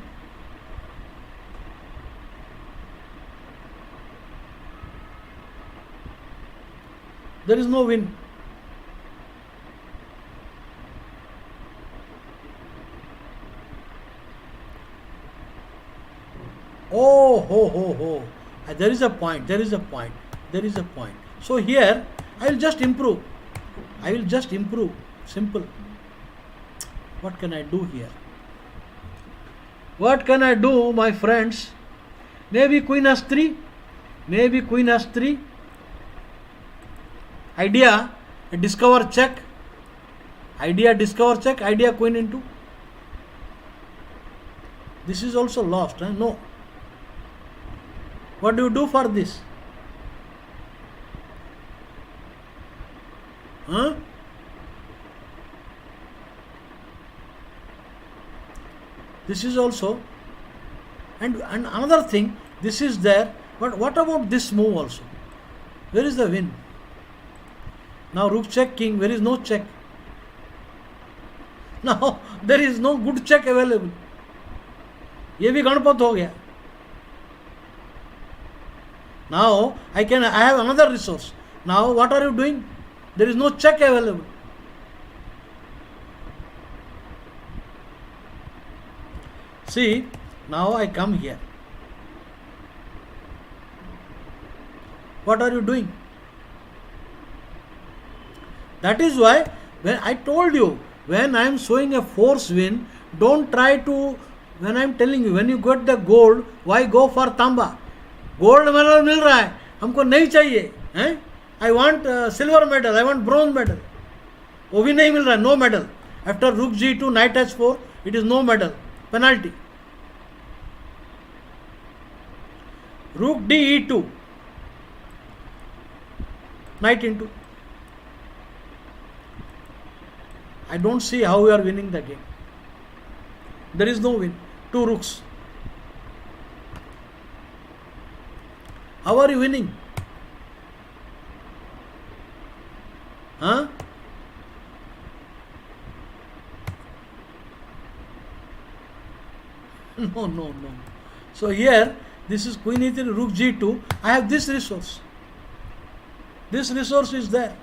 There is no win. Oh. There is a point. So here I will just improve. Simple. What can I do here? What can I do, my friends? Maybe queen has 3. Idea discover check. Idea queen into. This is also lost. No. What do you do for this? This is also, and another thing, this is there, but what about this move also? Where is the win? Now rook check king, there is no check. Now there is no good check available. ये भी गणपत हो गया. Now I have another resource. Now what are you doing? There is no check available. See, now I come here. What are you doing? That is why when I told you, when I am showing a force win, don't try to, when I am telling you, when you get the gold, why go for tamba? Gold medal मिल रहा है, हमको नहीं चाहिए हैं. I want silver medal, I want bronze medal. वो भी नहीं मिल रहा है, no medal. After rook G2 knight H4 it is no medal, penalty. Rook DE2 knight into. I don't see how we are winning the game. There is no win. Two rooks. How are you winning? Huh? No. So here, this is Queen E3, Rook G2. I have this resource. This resource is there.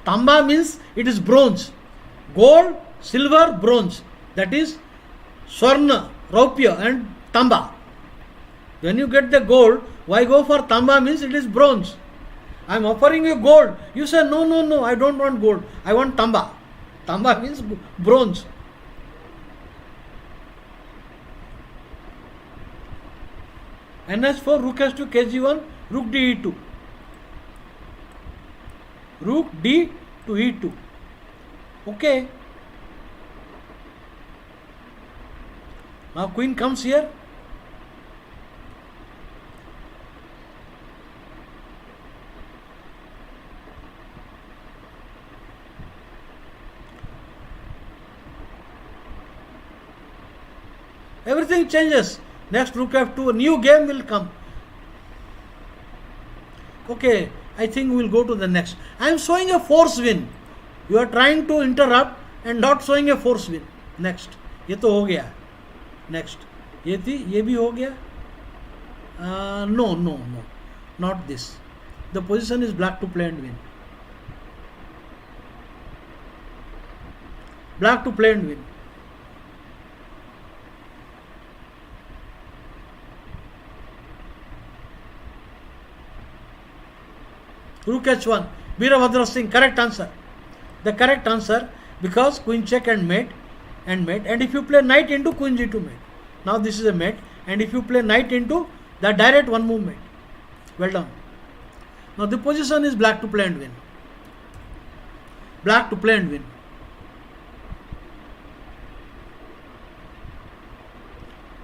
Tamba means it is bronze. Gold, silver, bronze. That is Swarna, Raupya and Tamba. When you get the gold, why go for Tamba means it is bronze. I am offering you gold. You say no, I don't want gold. I want Tamba. Tamba means bronze. NH4, Rook H2, KG1, Rook DE2. Rook D to E2. Okay. Now Queen comes here. Everything changes. Next Rook F2, a new game will come. Okay, I think we will go to the next. I am showing a force win. You are trying to interrupt and not showing a force win. Next. ये तो हो गया. Next. ये भी हो गया. No. Not this. The position is black to play and win. Black to play and win. Rook H1, Veerabhadra Singh, correct answer. The correct answer, because Queen check and mate, and if you play knight into Queen G2 mate. Now this is a mate, and if you play knight into the direct one move mate. Well done. Now the position is black to play and win. Black to play and win.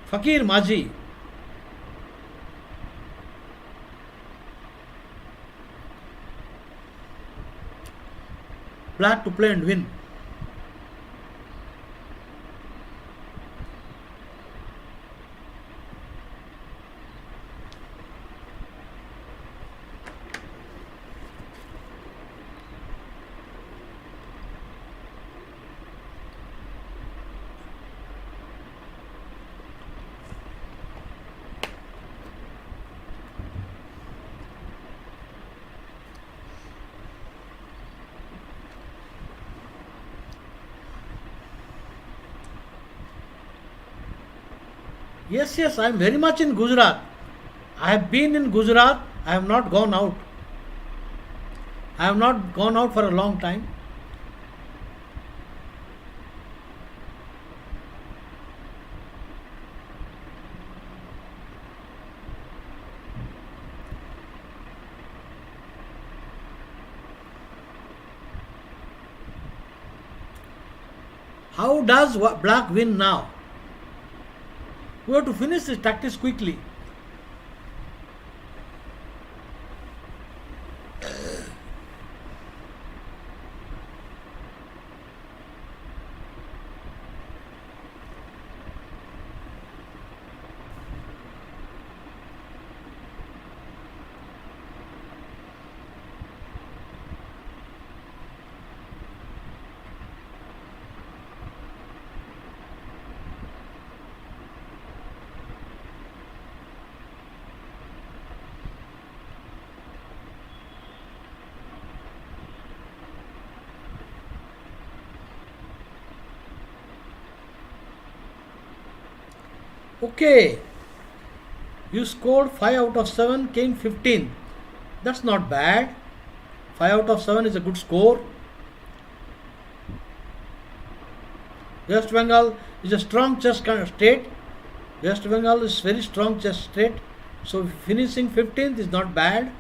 Fakir Maji. Black to play and win. Yes, I am very much in Gujarat. I have been in Gujarat. I have not gone out. I have not gone out for a long time. How does black win now? We have to finish this tactics quickly. Okay, You scored 5 out of 7, king 15. That's not bad. 5 out of 7 is a good score. West Bengal is a strong chess state. West Bengal is very strong chess state. So finishing 15th is not bad.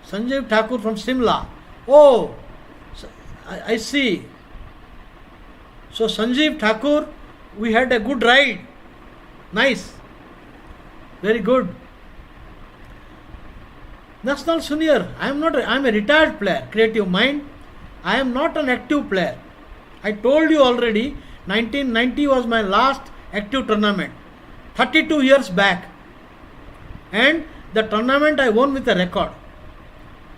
Sanjeev Thakur from Simla. Oh, I see. So Sanjeev Thakur, we had a good ride. Nice. Very good. National Senior. I am a retired player. Creative Mind. I am not an active player. I told you already, 1990 was my last active tournament. 32 years back. And the tournament I won with a record.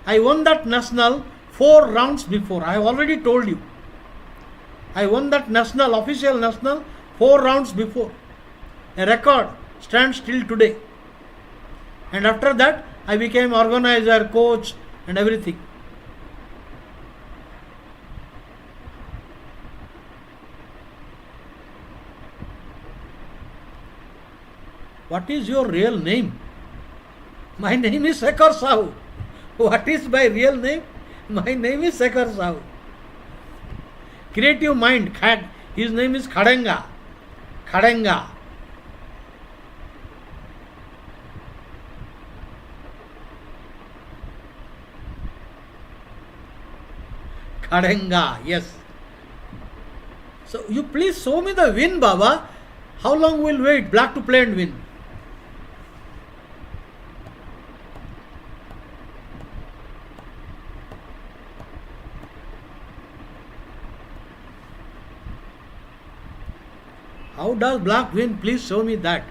I won that national 4 rounds before. I have already told you. I won that national, official national, 4 rounds before. A record stands till today. And after that, I became organizer, coach and everything. What is your real name? My name is Sekhar Sahu. What is my real name? My name is Sekhar Sahu. Creative Mind, his name is Khadenga. Khadenga. Khadenga, yes. So you please show me the win, Baba. How long will wait? Black to play and win. How does black win? Please show me that.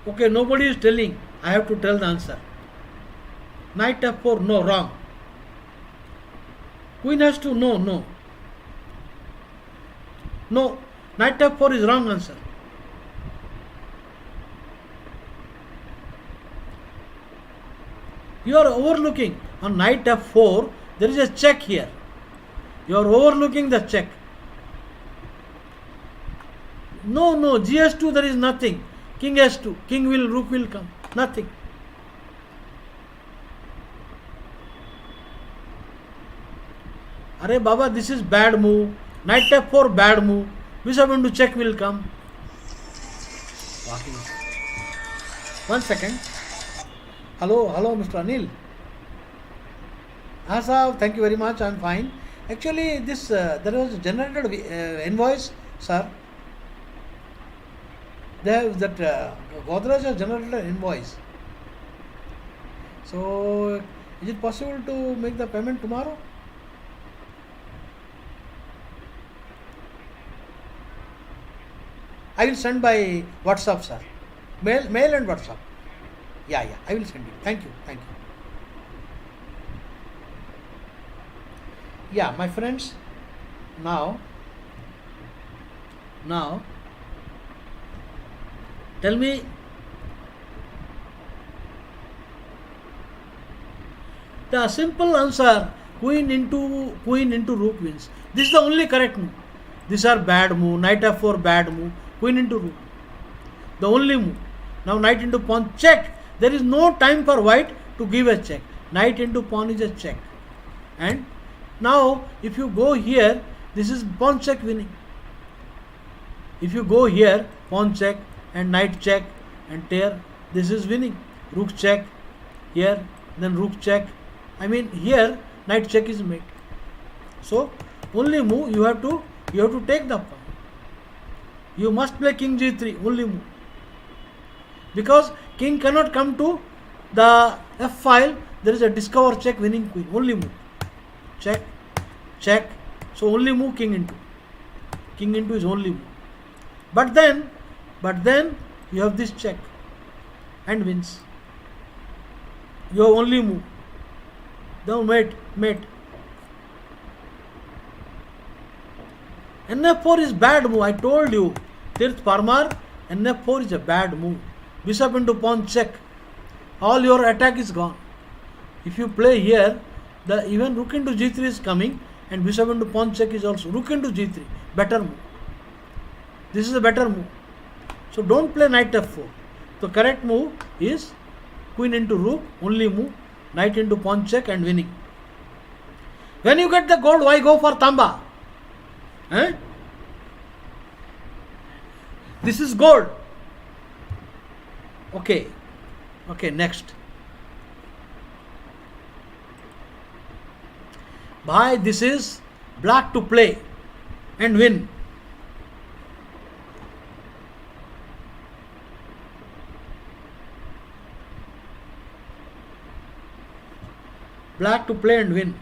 Okay, nobody is telling. I have to tell the answer. Knight f4, no, wrong. Queen has to, no. No, knight f4 is wrong answer. You are overlooking. On knight f4, there is a check here. You are overlooking the check. No, gs2 there is nothing. King s2, rook will come. Nothing. Arey Baba, this is bad move. Knight f4, bad move. Bishop into check will come. Walking. 1 second. Hello, Mr. Anil. Sir, thank you very much. I am fine. Actually, this there was generated invoice, sir. That Godrej has generated an invoice. So, is it possible to make the payment tomorrow? I will send by WhatsApp, sir. Mail and WhatsApp. Yeah, I will send you. Thank you. Yeah, my friends, now tell me, the simple answer, queen into rook wins. This is the only correct move. These are bad move. Knight f4 bad move. Queen into rook. The only move. Now knight into pawn check. There is no time for white to give a check. Knight into pawn is a check. And now if you go here, this is pawn check winning. If you go here, pawn check and knight check and tear, this is winning. Rook check here, then rook check. I mean here knight check is made. So only move you have to take the pawn. You must play king g3, only move. Because king cannot come to the f file, there is a discover check winning queen. Only move. Check. So only move king into. King into is only move. But then you have this check and wins. You have only move. Now mate. Nf4 is bad move. I told you. Tirth Parmar, Nf4 is a bad move. Bishop into pawn check. All your attack is gone. If you play here, the even rook into g3 is coming, and bishop into pawn check is also rook into g3. Better move. This is a better move. So don't play knight f4. The correct move is queen into rook, only move, knight into pawn check and winning. When you get the gold, why go for tamba? Eh? This is gold. Okay. Okay, next. Bhai, this is black to play and win. Black to play and win.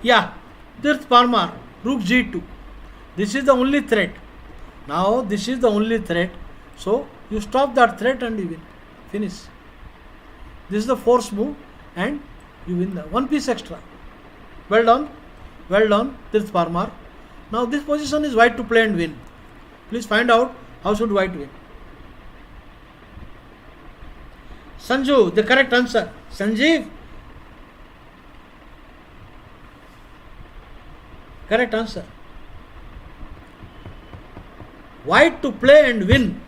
Yeah, Tirth Parmar, rook g2. This is the only threat. Now this is the only threat. So you stop that threat and you win. Finish. This is the force move and you win the one piece extra. Well done. Well done, Tirth Parmar. Now this position is white to play and win. Please find out how should white win. Sanju, the correct answer. Sanjeev. Correct answer. White to play and win.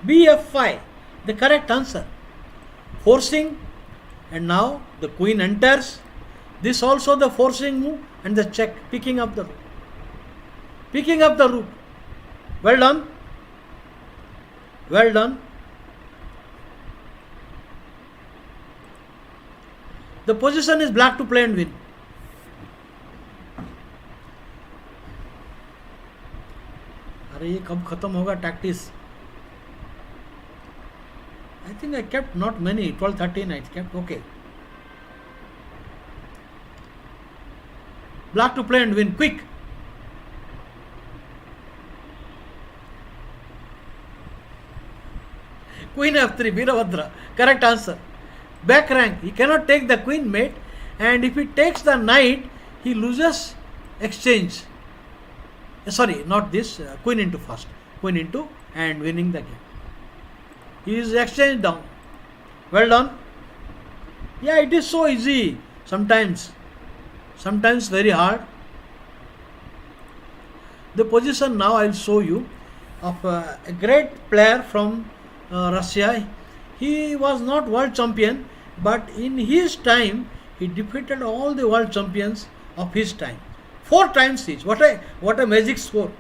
Bf5, the correct answer. Forcing, and now the queen enters. This also the forcing move and the check, picking up the rook. Picking up the rook. Well done. Well done. The position is black to play and win. अरे ये कब खत्म होगा tactics? I think I kept not many, 12, 13 I kept, okay. Black to play and win, quick. Queen f3, Veerabhadra, correct answer. Back rank, he cannot take the queen mate, and if he takes the knight, he loses exchange. Sorry, not this, queen into first, queen into and winning the game. He is exchanged down. Well done. Yeah, it is so easy. Sometimes very hard. The position now I will show you of a great player from Russia. He was not world champion, but in his time he defeated all the world champions of his time. 4 times each. What a magic score.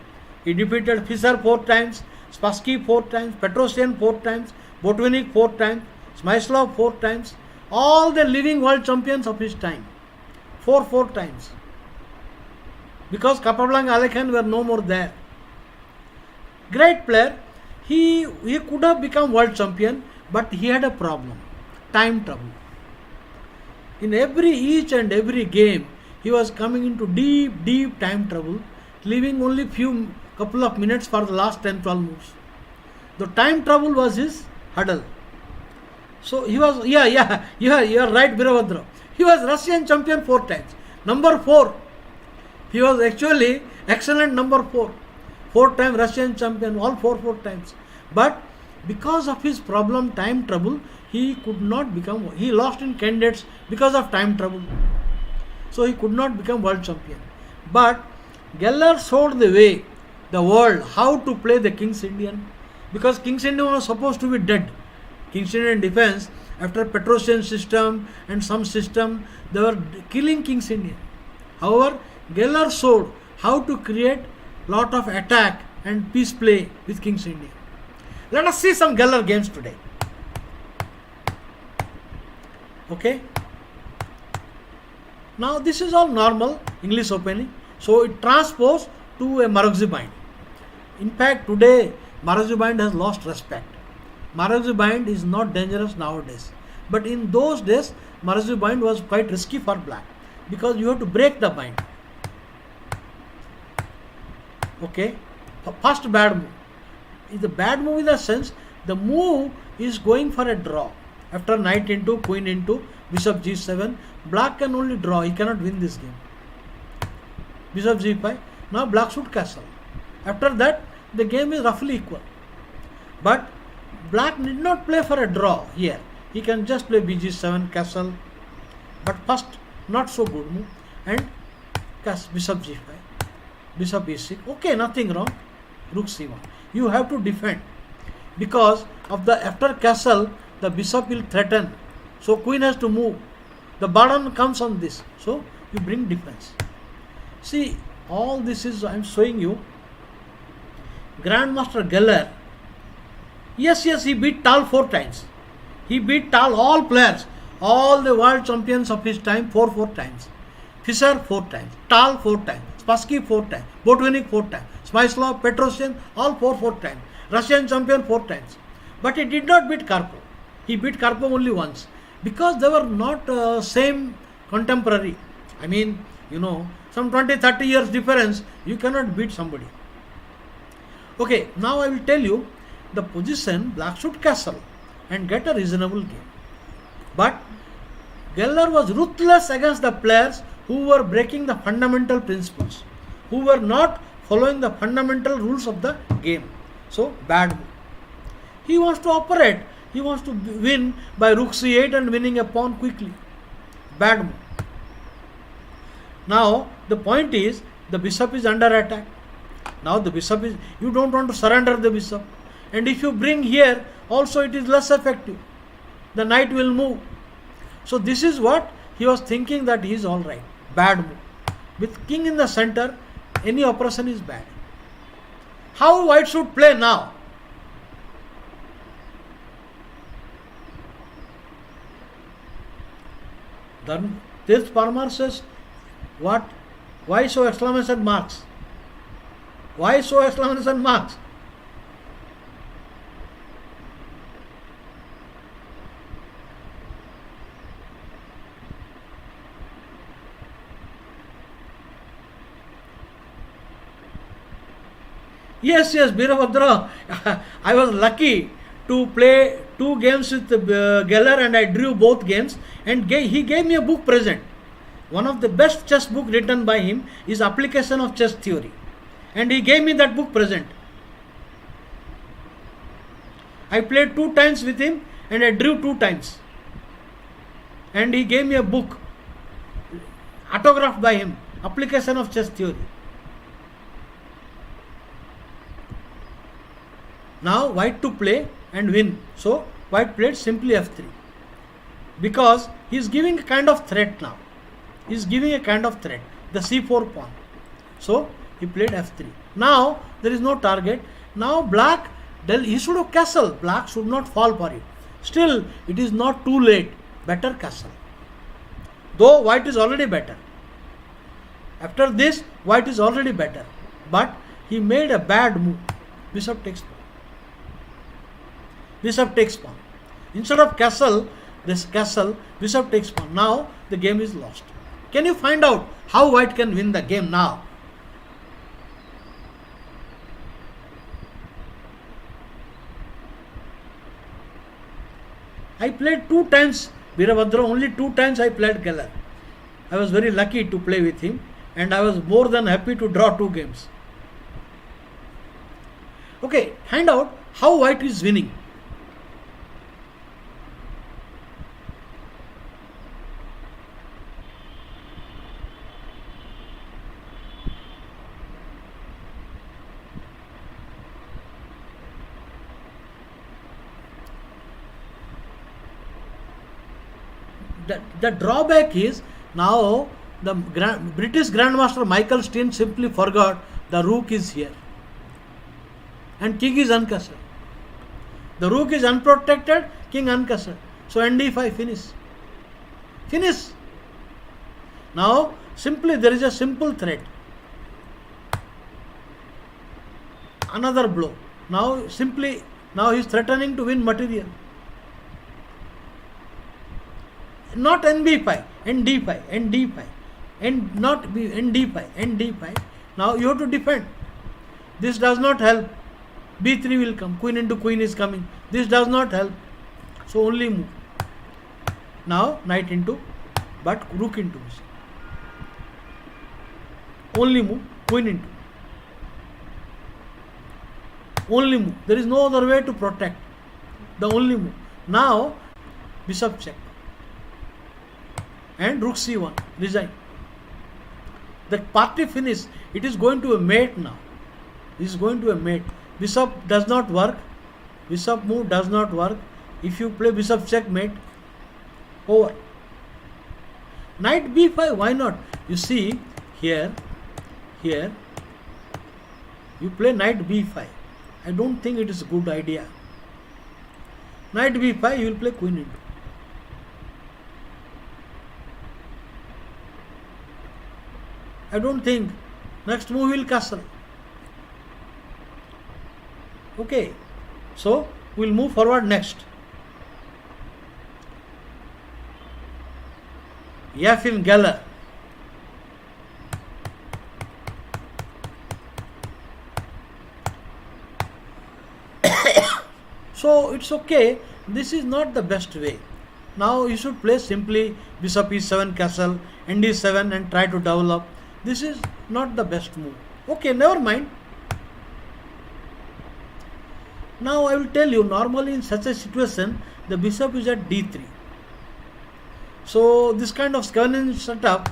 He defeated Fischer 4 times, Spassky 4 times, Petrosian 4 times, Botvinnik 4 times, Smyslov 4 times, all the living world champions of his time. 4 times. Because Capablanca, Alekhine were no more there. Great player. He could have become world champion, but he had a problem. Time trouble. In each and every game, he was coming into deep time trouble, leaving only couple of minutes for the last 10-12 moves. The time trouble was his hurdle. So he was, you are right, Birabhadra. He was Russian champion 4 times. Number 4. He was actually excellent number 4. 4-time Russian champion, all 4 times. But because of his problem, time trouble, he could not become, he lost in candidates because of time trouble. So he could not become world champion. But Geller showed the world how to play the King's Indian, because King's Indian was supposed to be dead. King's Indian defense, after Petrosian system and some system, they were killing King's Indian. However, Geller showed how to create lot of attack and peace play with King's Indian. Let us see some Geller games today. Okay. Now this is all normal English opening. So it transposed to a Marozzi bind. In fact, today Marozzi bind has lost respect. Marozzi bind is not dangerous nowadays. But in those days, Marozzi bind was quite risky for black, because you have to break the bind. Okay. First bad move. The bad move in the sense, the move is going for a draw. After knight into, queen into, bishop g7, black can only draw, he cannot win this game. Bishop g5, now black should castle. After that, the game is roughly equal. But black need not play for a draw here. He can just play bg7, castle. But first, not so good move. And bishop g5, bishop e6. Okay, nothing wrong. Rook c1. You have to defend, because of the after castle, the bishop will threaten. So queen has to move. The burden comes on this. So you bring defense. See, all this is, I am showing you. Grandmaster Geller, yes, he beat Tal 4 times. He beat Tal, all players, all the world champions of his time, 4 times. Fischer 4 times, Tal 4 times, Spassky 4 times, Botvinnik 4 times, Smyslov, Petrosian, all 4 times. Russian champion 4 times. But he did not beat Karpov. He beat Karpov only once, because they were not same contemporary. I mean, some 20-30 years difference, you cannot beat somebody. Okay, now I will tell you the position. Black should castle and get a reasonable game. But Geller was ruthless against the players who were breaking the fundamental principles, who were not following the fundamental rules of the game. So, bad move. He wants to operate. He wants to win by rook c8 and winning a pawn quickly. Bad move. Now, the point is, the bishop is under attack. Now the bishop is, you don't want to surrender the bishop. And if you bring here, also it is less effective. The knight will move. So this is what he was thinking, that he is alright. Bad move. With king in the center, any operation is bad. How white should play now? Then this Parmar says, what? Why so exclamation marks? Why so exclamation marks? Yes, Birabhadra. I was lucky to play 2 games with Geller, and I drew both games, and he gave me a book present. One of the best chess book written by him is Application of Chess Theory, and he gave me that book present. I played 2 times with him and I drew 2 times, and he gave me a book autographed by him, Application of Chess Theory. Now white to play and win. So white played simply f3, because he is giving a kind of threat now. He is giving a kind of threat, the c4 pawn. So he played f3. Now there is no target. Now black, he should have castle. Black should not fall for it. Still, it is not too late. Better castle. Though white is already better. After this, white is already better. But he made a bad move. Bishop takes pawn. Bishop takes pawn. Instead of castle, this castle, bishop takes pawn. Now the game is lost. Can you find out how white can win the game now? I played 2 times Veerabhadra, only 2 times I played Geller. I was very lucky to play with him and I was more than happy to draw 2 games. Okay, find out how white is winning. The drawback is now the British Grandmaster Michael Steen simply forgot the rook is here and king is uncastled. The rook is unprotected, king uncastled. So nd5 finish. Finish. Now simply there is a simple threat. Another blow. Now he is threatening to win material. Not nb5, nd5, nd5, and not nd5, nd5. Now you have to defend. This does not help. b3 will come. Queen into queen is coming. This does not help. So only move. Now knight into, but rook into. Only move. Queen into. Only move. There is no other way to protect. The only move. Now bishop check. And rook c1, resign. The party finished. It is going to a mate now. It is going to a mate. Bishop does not work. Bishop move does not work. If you play bishop checkmate, over. Knight b5, why not? You see here, you play knight b5. I don't think it is a good idea. Knight b5, you will play queen into. I don't think. Next move will castle. Okay. So we will move forward next. F in Geller. So it's okay. This is not the best way. Now you should play simply bishop e7 castle, nd7 and try to develop. This is not the best move. Okay, never mind. Now I will tell you, normally in such a situation, the bishop is at d3. So this kind of Scavenian setup,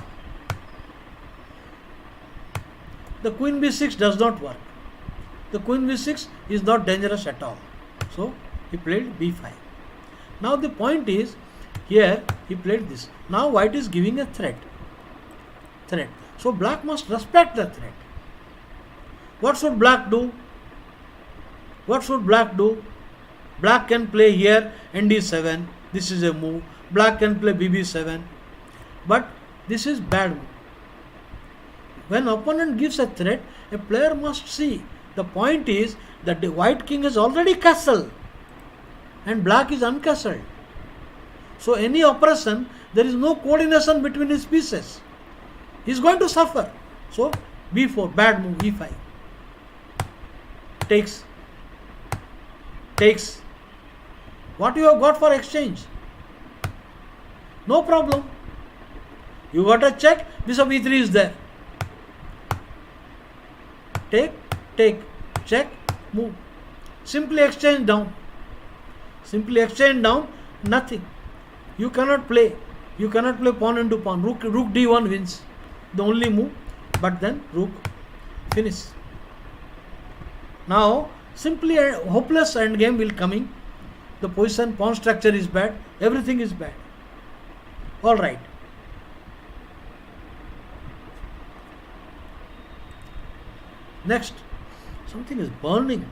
the queen b6 does not work. The queen b6 is not dangerous at all. So he played b5. Now the point is, here he played this. Now white is giving a threat. So black must respect the threat. What should black do? Black can play here nd7. This is a move. Black can play bb7. But this is bad move. When opponent gives a threat, a player must see. The point is that the white king is already castled and black is uncastled. So any operation, there is no coordination between his pieces. He is going to suffer. So b4, bad move, e5. Takes. What you have got for exchange? No problem. You got a check, bishop e3 is there. Take, check, move. Simply exchange down. Nothing. You cannot play pawn into pawn. Rook d1 wins. The only move, but then rook finish. Now simply a hopeless endgame will coming. The position, pawn structure is bad. Everything is bad. All right. Next, something is burning.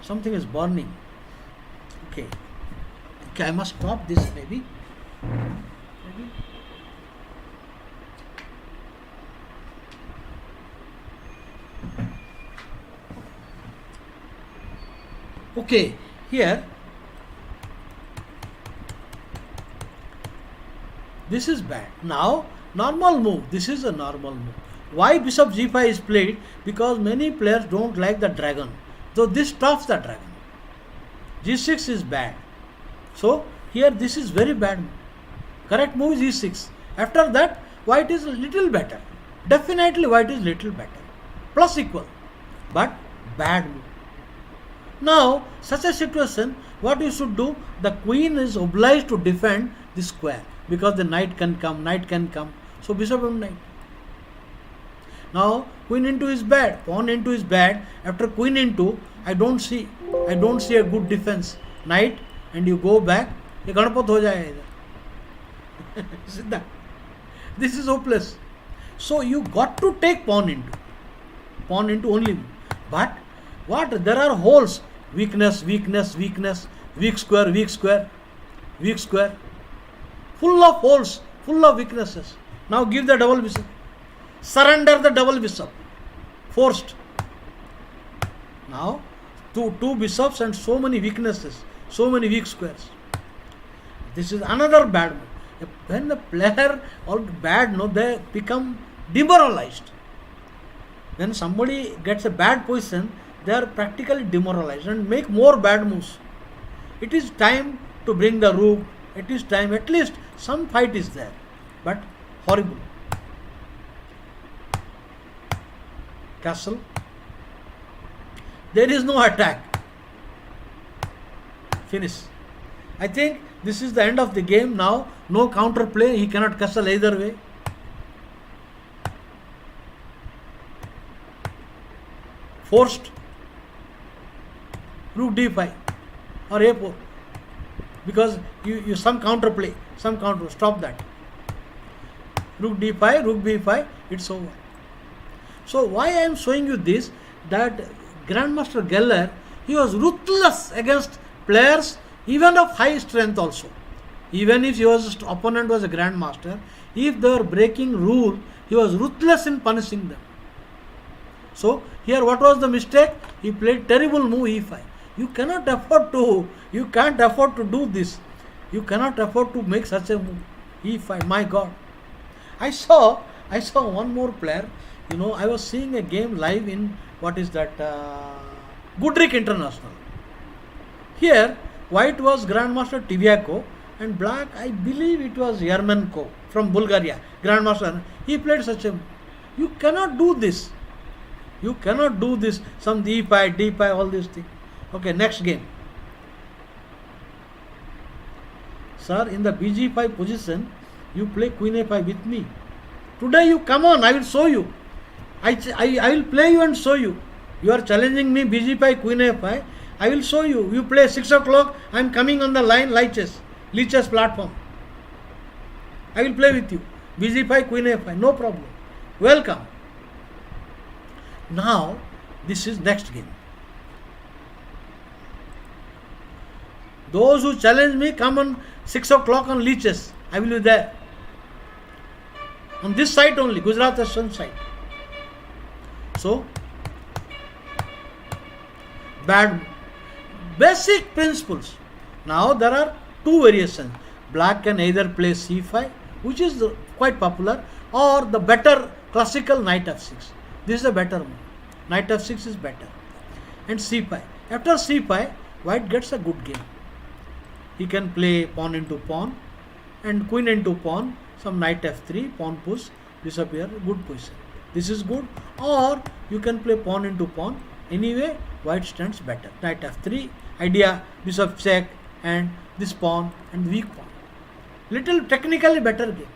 Something is burning. Okay. Okay, I must stop this maybe. Okay, here this is bad. Now, normal move. This is a normal move. Why bishop g5 is played? Because many players don't like the dragon. So this stops the dragon. g6 is bad. So here this is very bad move. Correct move is e6. After that, white is a little better. Definitely white is little better. Plus equal. But bad move. Now, such a situation, what you should do? The queen is obliged to defend the square because the knight can come. So bishop and knight. Now queen into is bad, pawn into is bad. After queen into, I don't see a good defense. Knight and you go back, ये गणपत हो जाएगा इधर. This is hopeless. So you got to take pawn into only. But what? There are holes. Weakness, weak square. Full of holes, full of weaknesses. Now give the double bishop. Surrender the double bishop. Forced. Now two bishops and so many weaknesses, so many weak squares. This is another bad move. When the player all bad, they become demoralized. When somebody gets a bad position, they are practically demoralized and make more bad moves. It is time to bring the rook. It is time, at least some fight is there, but horrible. Castle. There is no attack. Finish. I think this is the end of the game now. No counter play. He cannot castle either way. Forced. Rook d5 or a4. Because you some counter play. Stop that. Rook d5, rook b5. It's over. So why I am showing you this? That Grandmaster Geller, he was ruthless against players even of high strength also. Even if his opponent was a Grandmaster, if they were breaking rule, he was ruthless in punishing them. So here what was the mistake? He played terrible move e5. You can't afford to do this. You cannot afford to make such a move. e5, my God. I saw one more player. I was seeing a game live in Goodrick International. Here, white was Grandmaster Tiviako and black, I believe it was Yermenko from Bulgaria, Grandmaster. He played such a move. You cannot do this. Some d5, d5, all these things. Okay, next game. Sir, in the bg5 position, you play queen a5 with me. Today you come on, I will show you. I will play you and show you. You are challenging me bg5, queen a5. I will show you. You play 6 o'clock, I am coming on the line, Lichess platform. I will play with you. bg5, queen a5, no problem. Welcome. Now, this is next game. Those who challenge me, come on 6 o'clock on Lichess. I will be there. On this site only, Gujarat Aswan site. So, bad basic principles. Now there are two variations. Black can either play c5, which is quite popular, or the better classical knight f6. This is a better move. Knight f6 is better. And c5. After c5, white gets a good game. He can play pawn into pawn and queen into pawn, some knight f3, pawn push, bishop here, good position. This is good. Or you can play pawn into pawn. Anyway, white stands better. Knight f3, idea, bishop check, and this pawn and weak pawn. Little technically better game.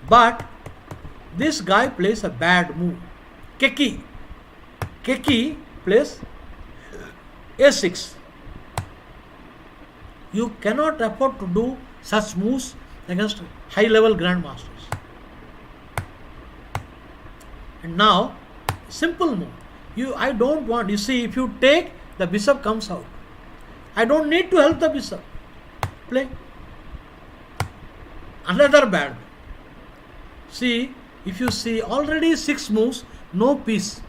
But this guy plays a bad move. Keki plays a6. You cannot afford to do such moves against high level grandmasters. And now Simple move. I don't want, you see, if you take, the bishop comes out. I don't need to help the bishop. Play. Another bad move. See, if you see, already 6 moves, no piece.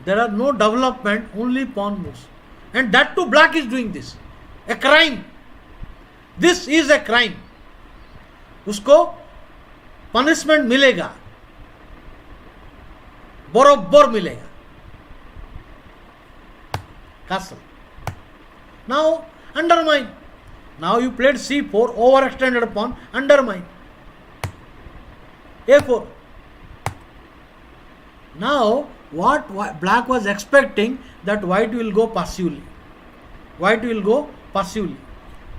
There are no development, only pawn moves. And that too, black is doing this. A crime. This is a crime. उसको punishment मिलेगा, बरोबर मिलेगा. Castle. Now undermine. Now you played c4, overextended pawn, undermine. a4. Now what black was expecting, that white will go passively. White will go passively.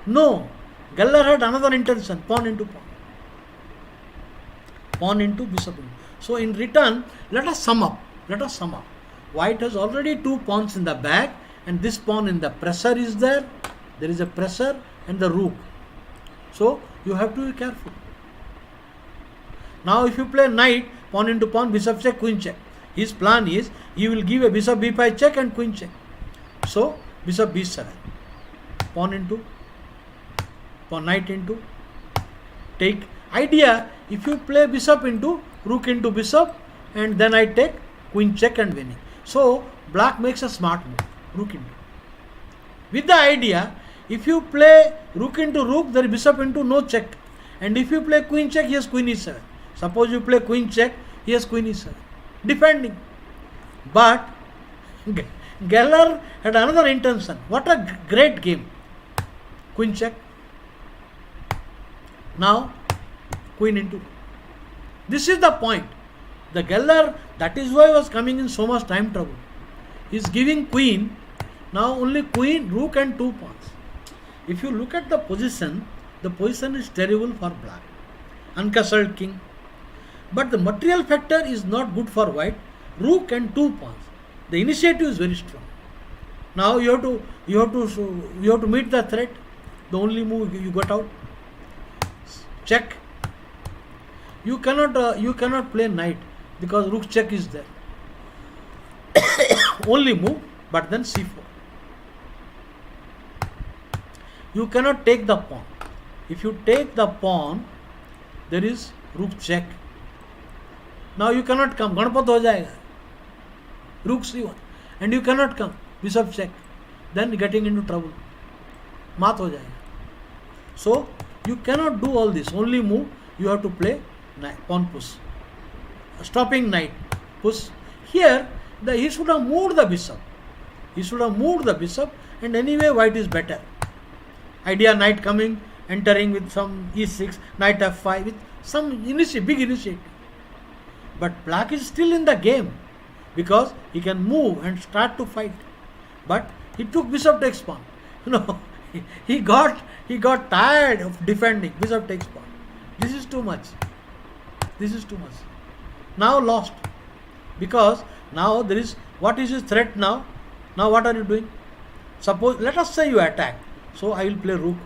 No. Geller had another intention, pawn into pawn. Pawn into bishop. So in return, let us sum up. White has already 2 pawns in the back, and this pawn in the pressure is there. There is a pressure and the rook. So you have to be careful. Now if you play knight, pawn into pawn, bishop check, queen check. His plan is, he will give a bishop b5 check and queen check. So bishop b7. Pawn into pawn, knight into, take. Idea, if you play bishop into, rook into bishop, and then I take queen check and winning. So black makes a smart move, rook into. With the idea, if you play rook into rook, there is bishop into, no check. And if you play queen check, he has queen e7. Suppose you play queen check, he has queen e7. Defending. But Geller had another intention. What a great game. Queen check. Now queen into. This is the point. The Geller, that is why he was coming in so much time trouble. He is giving queen. Now only queen, rook and 2 pawns. If you look at the position is terrible for black. Uncastled king. But the material factor is not good for white. Rook and 2 pawns. The initiative is very strong. Now you have to meet the threat. The only move you got out. Check. You cannot play knight because rook check is there. Only move, but then c4. You cannot take the pawn. If you take the pawn, there is rook check. Now you cannot come. Ganpat ho jayega. Rook c1. And you cannot come. Bishop check. Then getting into trouble. Mat ho jayega. So you cannot do all this. Only move. You have to play knight, pawn push. Stopping knight. Push. Here, he should have moved the bishop. And anyway white is better. Idea, knight coming, entering with some e6, knight f5 with some big initiative. But black is still in the game because he can move and start to fight. But he took bishop takes pawn. He got tired of defending. Bishop takes pawn. This is too much. Now lost. Because now there is, what is his threat now? Now what are you doing? Suppose, let us say you attack. So I will play rook.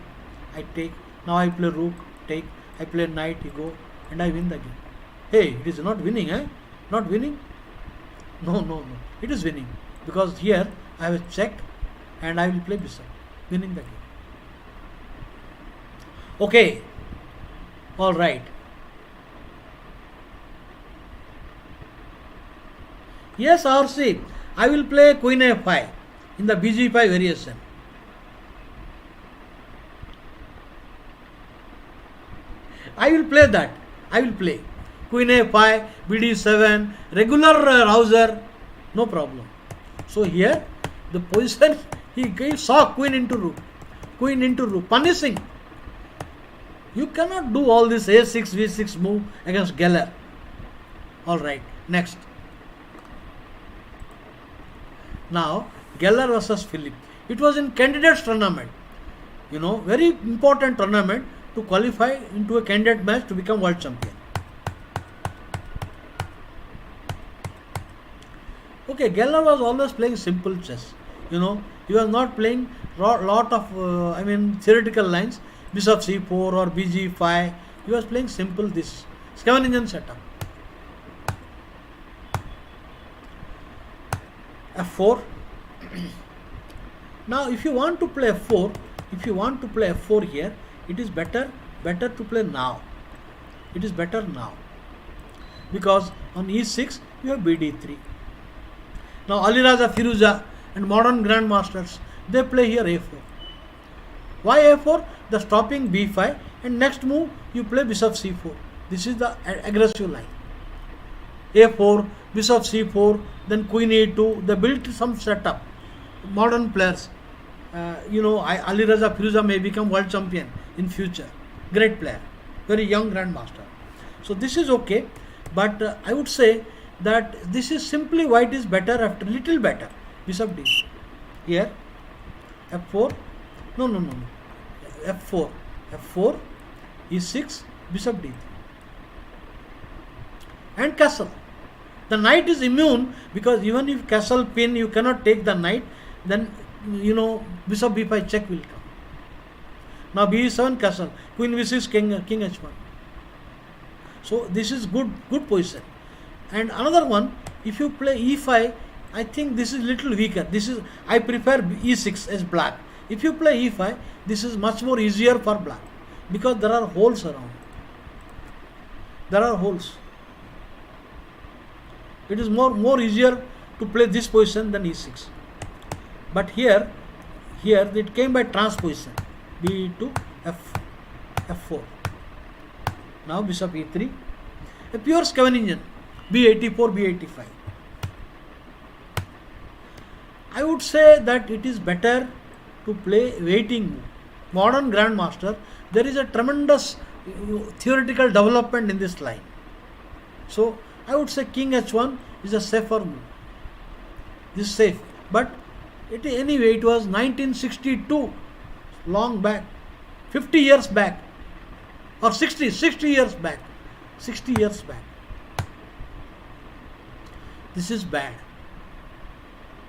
I take. Now I play rook. Take. I play knight. You go. And I win the game. Hey, it is not winning, eh? Not winning? No. It is winning. Because here I have a check and I will play bishop. Winning the game. Okay. Alright. Yes, or see, I will play queen a5 in the bg5 variation. I will play that. I will play queen a5, bd7, regular rouser, no problem. So here the position, he saw queen into rook, punishing. You cannot do all this a6, v6 move against Geller. Alright, next. Now Geller versus Philip. It was in candidates tournament. Very important tournament to qualify into a candidate match to become world champion. Okay, Geller was always playing simple chess. He was not playing lot of theoretical lines, bishop c4 or bg5. He was playing simple this Scavengerian setup. f4. Now if you want to play f4, here, it is better to play now. It is better now, because on e6 you have bd3. Now Ali Raja Firuza and modern grandmasters, they play here a4. Why a4? The stopping b5, and next move you play bishop c4. This is the aggressive line. a4, bishop c4, then queen e2. They built some setup. Modern players, Ali Raja Firuza may become world champion in future. Great player, very young grandmaster. So this is okay, but I would say that this is simply white is better after little better. Bishop d. Here, f4. No. f4, e6, bishop d3. And castle. The knight is immune, because even if castle pin you cannot take the knight, then bishop b5 check will come. Now b7 castle, queen v6, king h1. So this is good position. And another one, if you play e5, I think this is little weaker. I prefer e6 as black. If you play e5, this is much more easier for black, because there are holes around. There are holes. It is more easier to play this position than e6. But here it came by transposition. b2, f4. Now bishop e3. A pure Scavenian. b84, b85. I would say that it is better to play waiting move. Modern grandmaster, there is a tremendous theoretical development in this line. So I would say king h1 is a safer move. This is safe. But anyway, it was 1962, long back, 50 years back, or 60 years back. 60 years back. This is bad.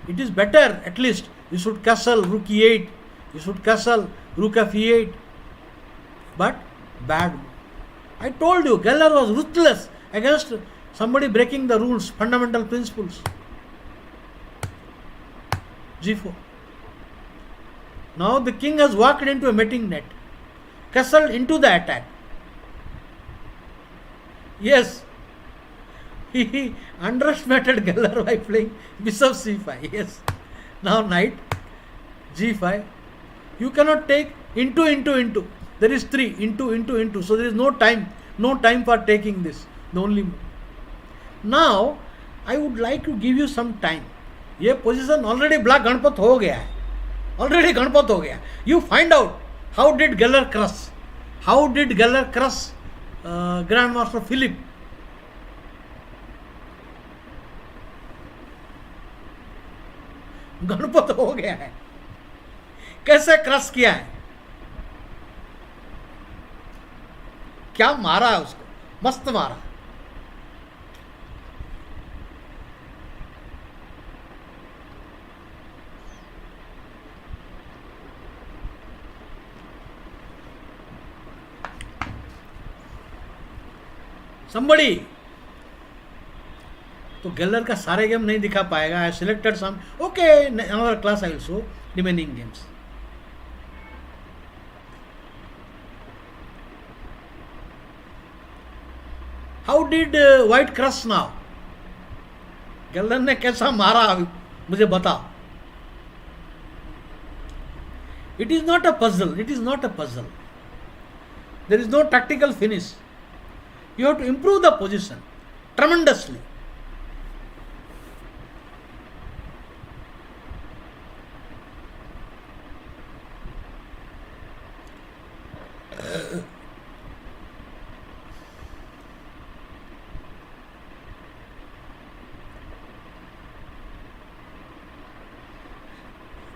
It is better, at least you should castle rook e8, you should castle rook f8, but bad move. I told you, Geller was ruthless against somebody breaking the rules, fundamental principles. g4. Now the king has walked into a mating net, castled into the attack. Yes, he underestimated Geller by playing bishop c5. Yes. Now knight g5. You cannot take into. There is 3 into. So there is no time for taking this. The only move. Now I would like to give you some time. ये position already black Ganpat हो गया है. Already Ganpat हो गया. You find out how did Geller crush? How did Geller crush Grandmaster Philip? Ganpat हो गया है. कैसे क्रश किया है, क्या मारा है उसको, मस्त मारा. somebody, तो गेलर का सारे गेम नहीं दिखा पाएगा. I selected some. Okay, another class I will show remaining games. How did white crush now? गेलर ने कैसा मारा मुझे बताओ. It is not a puzzle. It is not a puzzle. There is no tactical finish. You have to improve the position tremendously.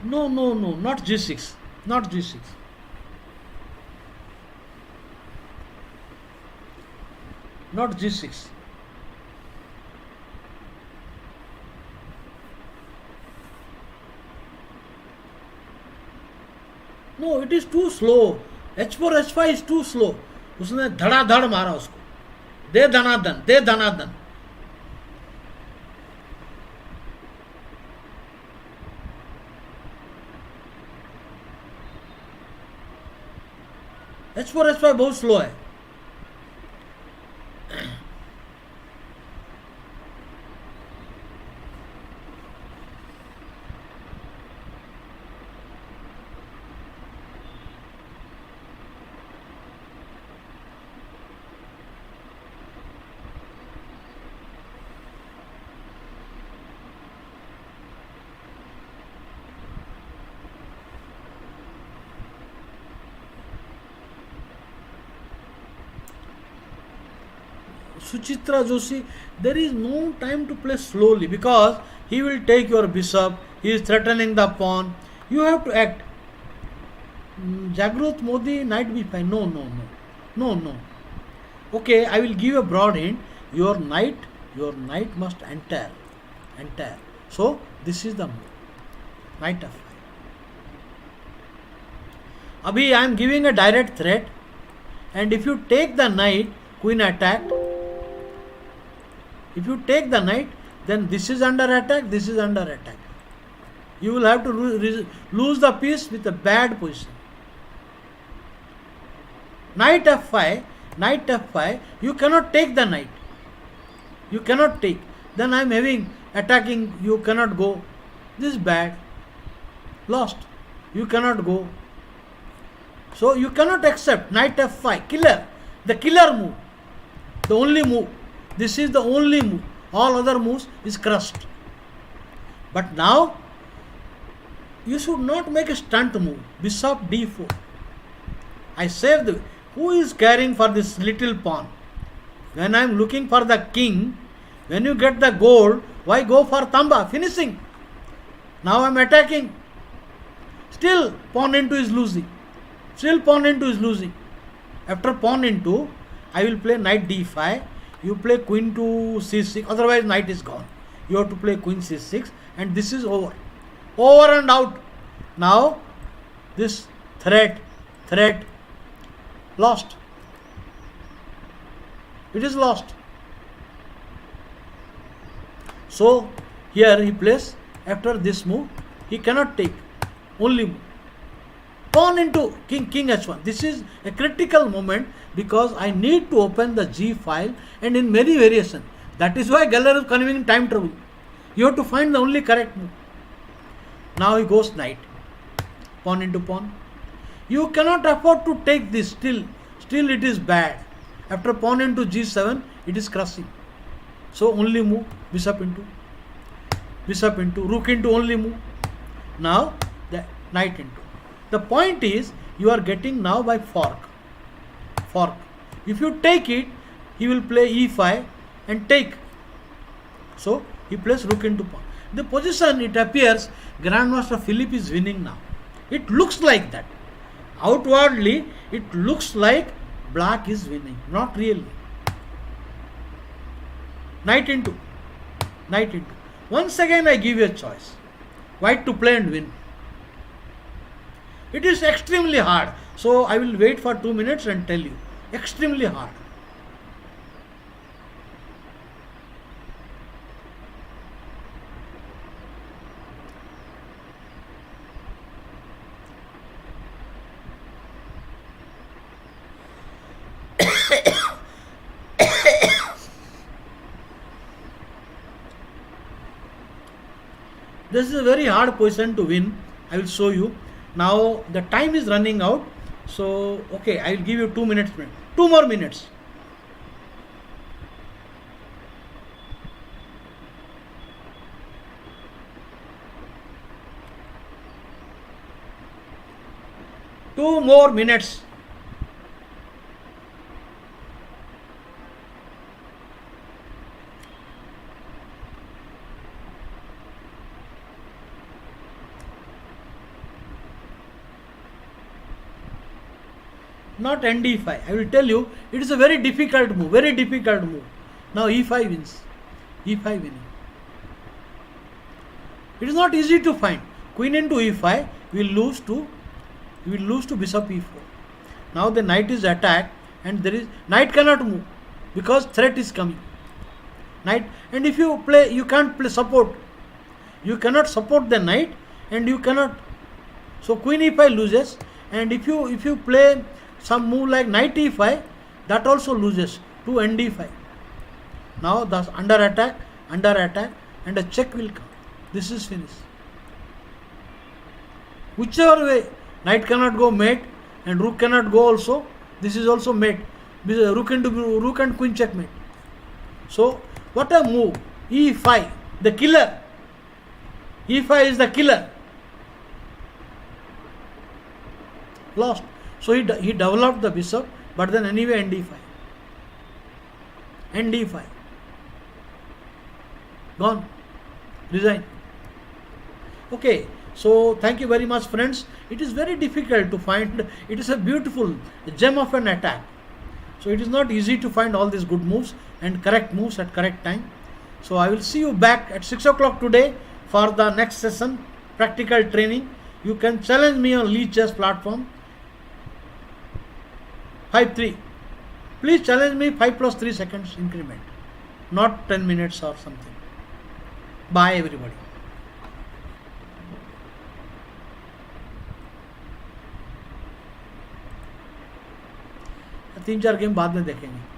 No, not g6. Not g6. Not g6. No, it is too slow. h4 h5 is too slow. उसने धड़ाधड़ मारा उसको. दे धनाधन. h4 h5 बहुत slow है. Suchitra Joshi, there is no time to play slowly because he will take your bishop, he is threatening the pawn. You have to act. Jagrut Modi, knight b5. No. Okay, I will give a broad hint. Your knight must enter. So, this is the move. Knight f5. Abhi, I am giving a direct threat, and if you take the knight, queen attacked. If you take the knight, then this is under attack, this is under attack. You will have to lose the piece with a bad position. Knight f5, you cannot take the knight. You cannot take. Then I am having attacking, you cannot go. This is bad. Lost. You cannot go. So you cannot accept knight f5, killer. The killer move. The only move. This is the only move. All other moves is crushed. But now, you should not make a stunt move. Bishop d4. I saved. Who is caring for this little pawn? When I am looking for the king, when you get the gold, why go for Tamba? Finishing. Now I am attacking. Still pawn into is losing. After pawn into, I will play knight d5. You play queen to c6, otherwise knight is gone. You have to play queen c6, and this is over. Over and out. Now, this threat, lost. It is lost. So, here he plays, after this move, he cannot take. Only move. Pawn into king h1. This is a critical moment because I need to open the G file and in many variations. That is why Geller is conveying time trouble. You have to find the only correct move. Now he goes knight. Pawn into pawn. You cannot afford to take this. Still it is bad. After pawn into G7, it is crushing. So only move. Bishop into, rook into, only move. Now the knight into. The point is, you are getting now by fork. If you take it, he will play e5 and take. So he plays rook into pawn. The position, it appears Grandmaster Philip is winning now. It looks like that. Outwardly, it looks like black is winning. Not really. Knight into. Once again I give you a choice. White to play and win. It is extremely hard. So I will wait for 2 minutes and tell you. Extremely hard. This is a very hard position to win. I will show you. Now the time is running out. So okay, I will give you 2 minutes. 2 more minutes. Two more minutes. Not ND5. I will tell you, it is a very difficult move. Now E5 wins. E5 winning. It is not easy to find. Queen into E5 will lose to bishop E4. Now the knight is attacked and knight cannot move because threat is coming. Knight, and if you play, you can't play support. You cannot support the knight and you cannot. So Queen E5 loses, and if you play some move like knight e5, that also loses to nd5. Now the under attack, and a check will come. This is finished. Whichever way, knight cannot go mate and rook cannot go also. This is also mate. Rook and queen checkmate. So what a move. e5, the killer. e5 is the killer. Lost. So he developed the bishop, but then anyway nd5. nd5. Gone. Resign. Okay. So thank you very much, friends. It is very difficult to find. It is a beautiful gem of an attack. So it is not easy to find all these good moves and correct moves at correct time. So I will see you back at 6 o'clock today for the next session, practical training. You can challenge me on Lee Chess platform. 5-3. Please challenge me 5 plus 3 seconds increment, not 10 minutes or something. Bye everybody. 3-4 game बाद में देखेंगे.